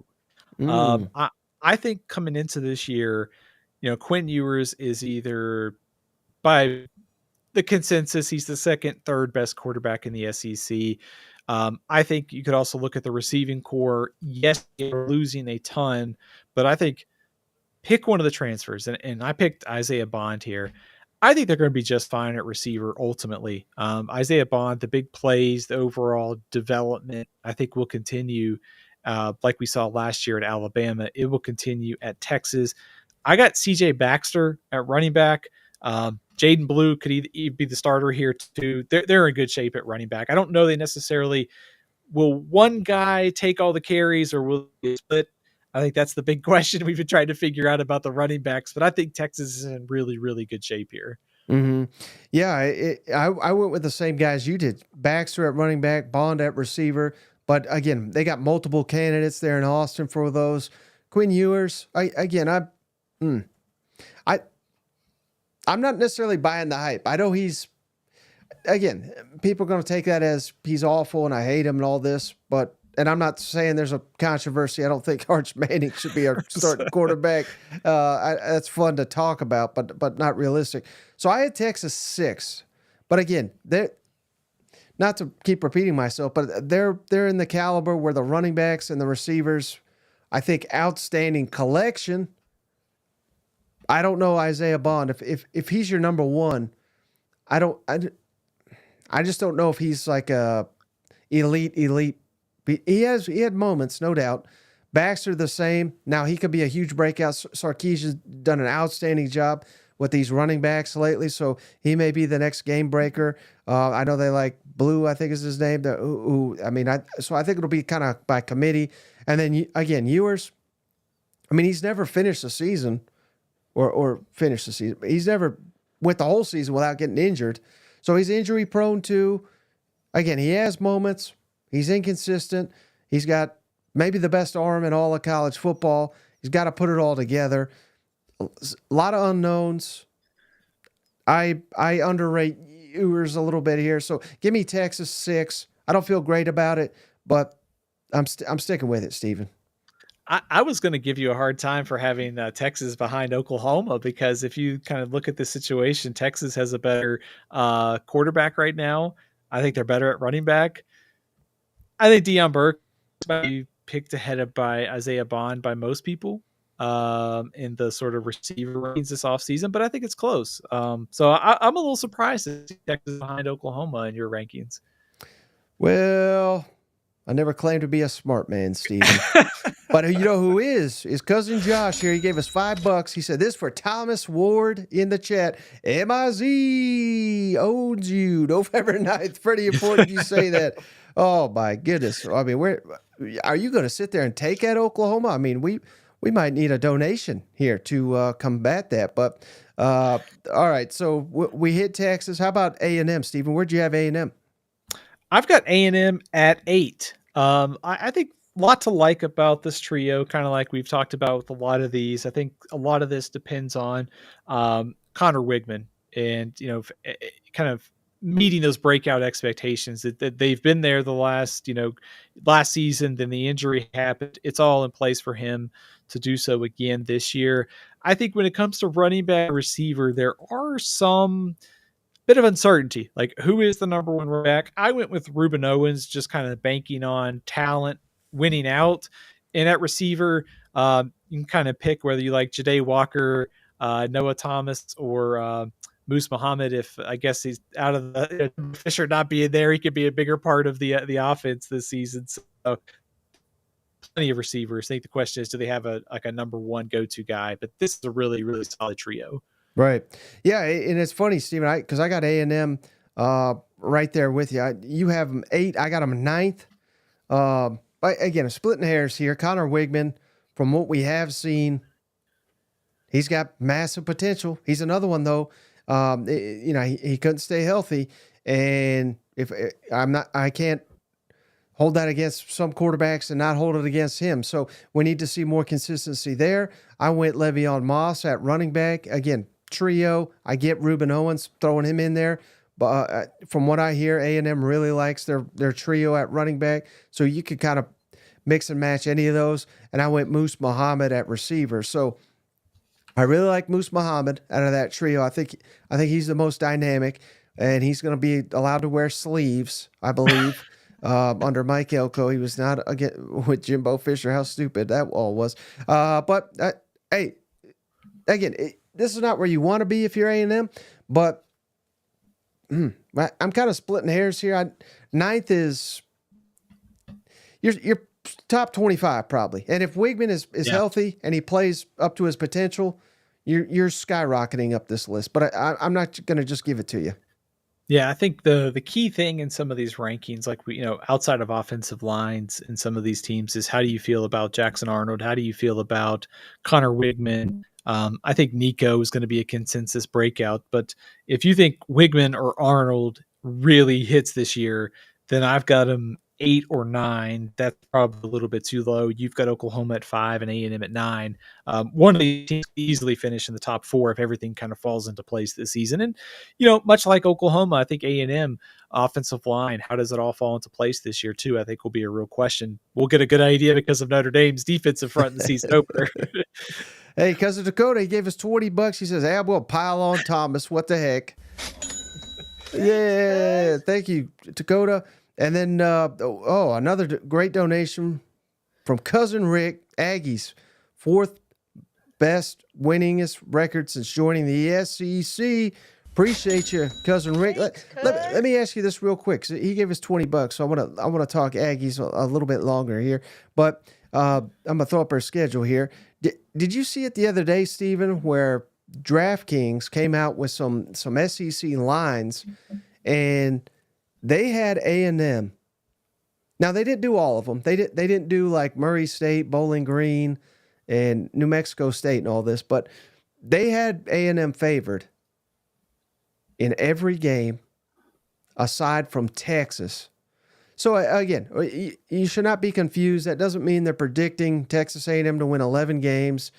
I think coming into this year, Quinn Ewers is either, by the consensus, he's the second, third best quarterback in the SEC. I think you could also look at the receiving core. Yes, they're losing a ton, but I think pick one of the transfers, and I picked Isaiah Bond here. I think they're going to be just fine at receiver ultimately. Isaiah Bond, the big plays, the overall development, I think will continue like we saw last year at Alabama. It will continue at Texas. I got CJ Baxter at running back. Jaden Blue could either be the starter here too. They're in good shape at running back. I don't know they necessarily will one guy take all the carries or will they split. I think that's the big question we've been trying to figure out about the running backs. But I think Texas is in really, really good shape here. Mm-hmm. Yeah, I went with the same guys you did. Baxter at running back, Bond at receiver. But again, they got multiple candidates there in Austin for those. Quinn Ewers, I'm not necessarily buying the hype. I know again, people are going to take that as he's awful and I hate him and all this, and I'm not saying there's a controversy. I don't think Arch Manning should be our starting quarterback. That's fun to talk about, but not realistic. So I had Texas 6, but again, not to keep repeating myself, but they're in the caliber where the running backs and the receivers, I think, outstanding collection. I don't know Isaiah Bond. If he's your number 1, I just don't know if he's like a elite. He had moments, no doubt. Baxter the same. Now he could be a huge breakout. Sarkisian's done an outstanding job with these running backs lately, so he may be the next game breaker. I know they like Blue, I think is his name. So I think it'll be kind of by committee. And then again, Ewers. I mean, he's never finished the season. Or finish the season. He's never went the whole season without getting injured. So he's injury prone too. Again, he has moments. He's inconsistent. He's got maybe the best arm in all of college football. He's got to put it all together. A lot of unknowns. I underrate Ewers a little bit here. So give me Texas 6. I don't feel great about it, but I'm sticking with it, Stephen. I was going to give you a hard time for having Texas behind Oklahoma, because if you kind of look at the situation, Texas has a better quarterback right now. I think they're better at running back. I think Deion Burke might be picked ahead of by Isaiah Bond by most people in the sort of receiver rankings this offseason, but I think it's close. So I'm a little surprised to see Texas behind Oklahoma in your rankings. Well, I never claimed to be a smart man, Stephen. But you know who is cousin Josh here. He gave us $5. He said, this for Thomas Ward in the chat. MIZ owns you November 9th. Pretty important you say that. Oh, my goodness. I mean, are you going to sit there and take at Oklahoma? I mean, we might need a donation here to combat that. But all right, so we hit Texas. How about A&M, Stephen? Where'd you have A&M? I've got A&M at 8. I think a lot to like about this trio, kind of like we've talked about with a lot of these. I think a lot of this depends on Connor Wigman and, kind of meeting those breakout expectations that they've been there the last season. Then the injury happened. It's all in place for him to do so again this year. I think when it comes to running back receiver, there are some bit of uncertainty. Like, who is the number one running back? I went with Reuben Owens, just kind of banking on talent winning out. And at receiver, you can kind of pick whether you like Ja'Day Walker, Noah Thomas, or Moose Muhammad. If I guess he's out of the Fisher not being there, he could be a bigger part of the offense this season. So plenty of receivers. I think the question is, do they have a number one go-to guy? But this is a really, really solid trio. Right. Yeah, and it's funny, Stephen, because I got A&M right there with you. You have them 8. I got them 9th. But again, I'm splitting hairs here. Connor Wigman, from what we have seen, he's got massive potential. He's another one, though. He couldn't stay healthy, and if I can't hold that against some quarterbacks and not hold it against him. So we need to see more consistency there. I went Le'Veon Moss at running back. Again, trio. I get Reuben Owens, throwing him in there. But from what I hear, A&M really likes their trio at running back. So you could kind of mix and match any of those. And I went Moose Muhammad at receiver. So I really like Moose Muhammad out of that trio. I think he's the most dynamic, and he's going to be allowed to wear sleeves, I believe. Under Mike Elko, he was not again with Jimbo Fisher. How stupid that all was. But hey, again, this is not where you want to be if you're A&M, but I'm kind of splitting hairs here. 9th is your top 25 probably, and if Wigman is healthy and he plays up to his potential, you're skyrocketing up this list. But I'm not going to just give it to you. Yeah, I think the key thing in some of these rankings, like outside of offensive lines in some of these teams, is how do you feel about Jackson Arnold? How do you feel about Connor Wigman? I think Nico is going to be a consensus breakout, but if you think Wigman or Arnold really hits this year, then I've got him 8 or 9. That's probably a little bit too low. You've got Oklahoma at 5 and A&M at 9. One of these teams easily finish in the top 4 if everything kind of falls into place this season. And, much like Oklahoma, I think A&M offensive line, how does it all fall into place this year too? I think will be a real question. We'll get a good idea because of Notre Dame's defensive front in the season opener. Hey, cousin Dakota, he gave us $20. He says, "Hey, we'll pile on Thomas. What the heck?" Yeah, thank you, Dakota. And then, another great donation from cousin Rick. Aggies, 4th best winningest record since joining the SEC. Appreciate you, cousin Rick. Let me ask you this real quick. So he gave us $20, so I want to talk Aggies a little bit longer here. But I'm gonna throw up our schedule here. Did you see it the other day, Stephen, where DraftKings came out with some SEC lines, and they had A&M. Now they didn't do all of them. They didn't do like Murray State, Bowling Green, and New Mexico State and all this, but they had A&M favored in every game aside from Texas. So again, you should not be confused. That doesn't mean they're predicting Texas A&M to win 11 games.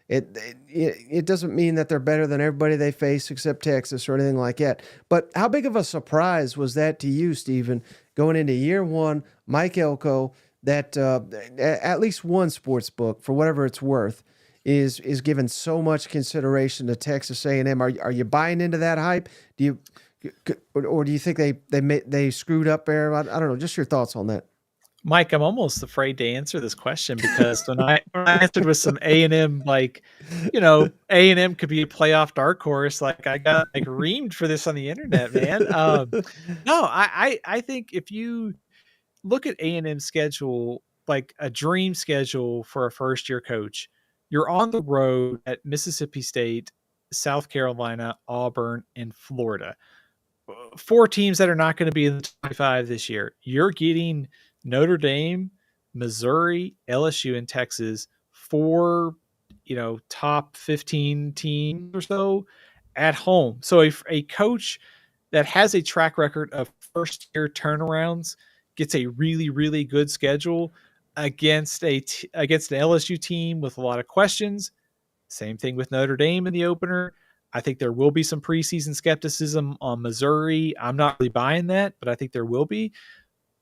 It doesn't mean that they're better than everybody they face except Texas or anything like that. But how big of a surprise was that to you, Stephen, going into year one, Mike Elko, that at least one sports book, for whatever it's worth, is given so much consideration to Texas A&M? Are you buying into that hype? Do you think they screwed up there? I don't know. Just your thoughts on that. Mike, I'm almost afraid to answer this question because when I answered with some A&M, A&M could be a playoff dark horse. Like, I got reamed for this on the internet, man. No, I think if you look at A&M's schedule, like a dream schedule for a first year coach, you're on the road at Mississippi State, South Carolina, Auburn, and Florida. 4 teams that are not going to be in the 25 this year. You're getting Notre Dame, Missouri, LSU, and Texas 4, top 15 teams or so at home. So a coach that has a track record of first year turnarounds gets a really, really good schedule against against an LSU team with a lot of questions. Same thing with Notre Dame in the opener. I think there will be some preseason skepticism on Missouri. I'm not really buying that, but I think there will be.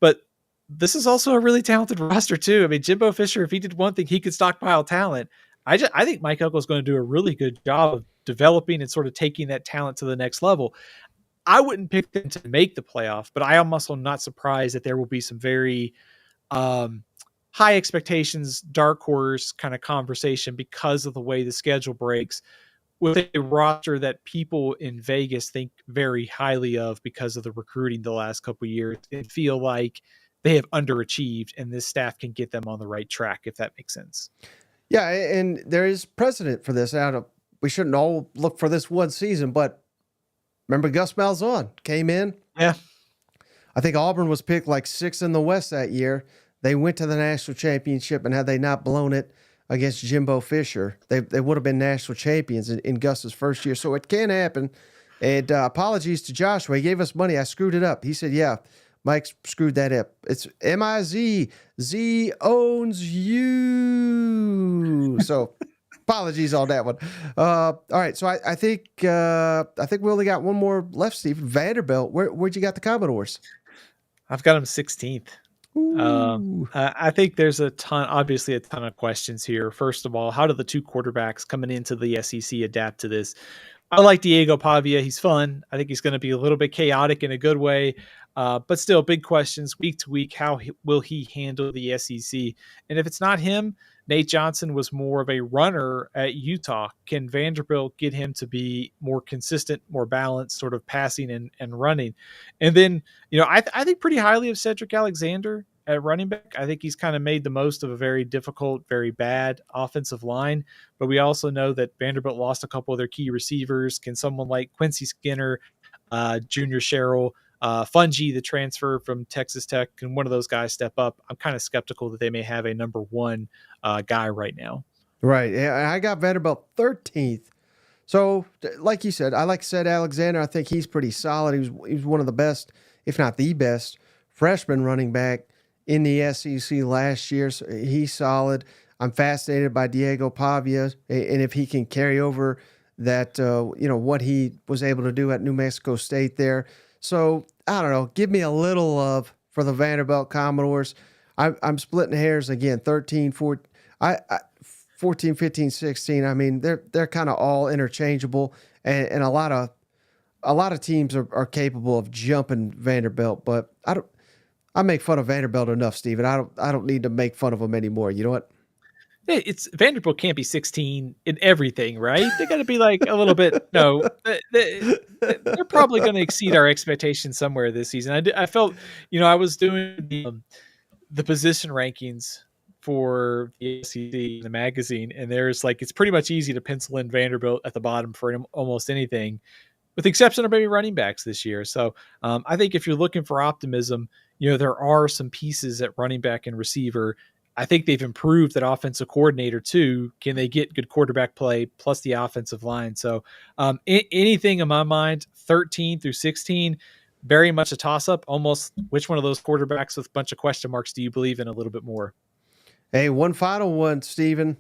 But this is also a really talented roster too. I mean, Jimbo Fisher, if he did one thing, he could stockpile talent. I think Mike Elko is going to do a really good job of developing and sort of taking that talent to the next level. I wouldn't pick them to make the playoff, but I am also not surprised that there will be some very high expectations, dark horse kind of conversation because of the way the schedule breaks with a roster that people in Vegas think very highly of because of the recruiting the last couple of years and feel like they have underachieved, and this staff can get them on the right track, if that makes sense. Yeah, and there is precedent for this. We shouldn't all look for this one season, but remember Gus Malzahn came in? Yeah. I think Auburn was picked like 6th in the West that year. They went to the national championship, and had they not blown it against Jimbo Fisher, they would have been national champions in Gus's first year. So it can happen. And apologies to Joshua. He gave us money. I screwed it up. He said, yeah, Mike screwed that up. It's M-I-Z. Z owns you. So apologies on that one. All right. So I think we only got one more left, Stephen. Vanderbilt. Where'd you got the Commodores? I've got them 16th. I think there's obviously a ton of questions here. First of all, how do the two quarterbacks coming into the SEC adapt to this? I like Diego Pavia. He's fun. I think he's going to be a little bit chaotic in a good way, but still big questions week to week. How will he handle the SEC? And if it's not him, Nate Johnson was more of a runner at Utah. Can Vanderbilt get him to be more consistent, more balanced, sort of passing and running? And then, I think pretty highly of Cedric Alexander at running back. I think he's kind of made the most of a very difficult, very bad offensive line. But we also know that Vanderbilt lost a couple of their key receivers. Can someone like Quincy Skinner, Junior Sherrill, Fungi, the transfer from Texas Tech, can one of those guys step up? I'm kind of skeptical that they may have a number one guy right now. Right. Yeah, I got Vanderbilt 13th. So, like you said, I like Ced Alexander. I think he's pretty solid. He was one of the best, if not the best, freshman running back in the SEC last year. So he's solid. I'm fascinated by Diego Pavia, and if he can carry over that, what he was able to do at New Mexico State there. So, I don't know. Give me a little love for the Vanderbilt Commodores. I'm splitting hairs again. 13, 14, 15, 16. I mean, they're kind of all interchangeable, and a lot of teams are capable of jumping Vanderbilt. But I make fun of Vanderbilt enough, Steven. I don't need to make fun of them anymore. You know what? It's Vanderbilt can't be 16 in everything, right? They got to be like a little bit. No, they're probably going to exceed our expectations somewhere this season. I felt, I was doing the position rankings for the SEC, the magazine, and there's it's pretty much easy to pencil in Vanderbilt at the bottom for almost anything, with the exception of maybe running backs this year. So I think if you're looking for optimism, there are some pieces at running back and receiver. I think they've improved that offensive coordinator too. Can they get good quarterback play plus the offensive line? So anything in my mind, 13 through 16, very much a toss-up. Almost which one of those quarterbacks with a bunch of question marks do you believe in a little bit more? Hey, one final one, Steven.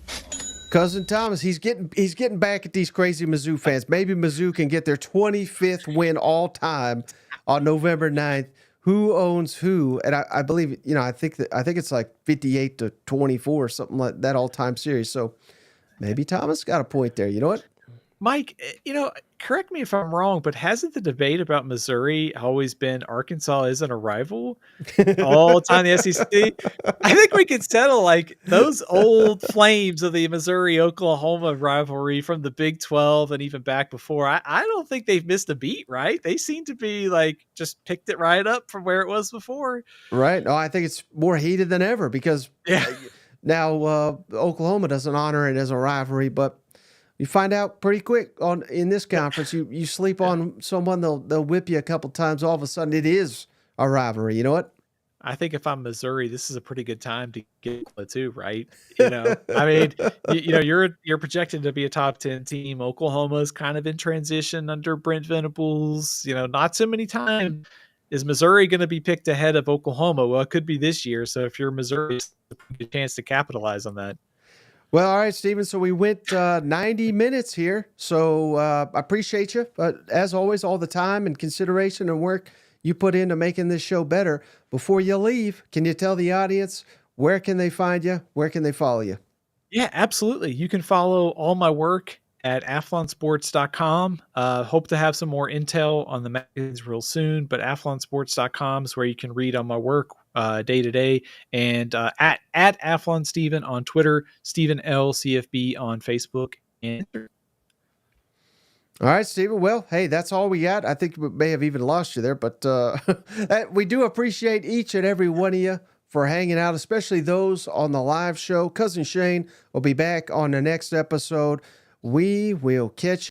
Cousin Thomas, he's getting back at these crazy Mizzou fans. Maybe Mizzou can get their 25th win all time on November 9th. Who owns who? And I believe, I think it's like 58-24 or something like that all-time series. So maybe Thomas got a point there. You know what? Mike, correct me if I'm wrong, but hasn't the debate about Missouri always been Arkansas isn't a rival all the time in the SEC? I think we could settle those old flames of the Missouri-Oklahoma rivalry from the Big 12 and even back before. I don't think they've missed a beat, right? They seem to be just picked it right up from where it was before. Right. No, I think it's more heated than ever because now Oklahoma doesn't honor it as a rivalry, but you find out pretty quick in this conference. You sleep on someone, they'll whip you a couple times. All of a sudden, it is a rivalry. You know what? I think if I'm Missouri, this is a pretty good time to get Oklahoma too, right? I mean, you're projected to be a top 10 team. Oklahoma's kind of in transition under Brent Venables. Not so many times is Missouri going to be picked ahead of Oklahoma. Well, it could be this year. So if you're Missouri, it's a pretty good chance to capitalize on that. Well, all right, Steven. So we went 90 minutes here. So I appreciate you. As always, all the time and consideration and work you put into making this show better. Before you leave, can you tell the audience where can they find you? Where can they follow you? Yeah, absolutely. You can follow all my work at athlonsports.com. Hope to have some more intel on the magazines real soon, but athlonsports.com is where you can read on my work day to day. And at Athlon Steven on Twitter, Steven L. CFB on Facebook. And all right, Steven. Well, hey, that's all we got. I think we may have even lost you there, but we do appreciate each and every one of you for hanging out, especially those on the live show. Cousin Shane will be back on the next episode. We will catch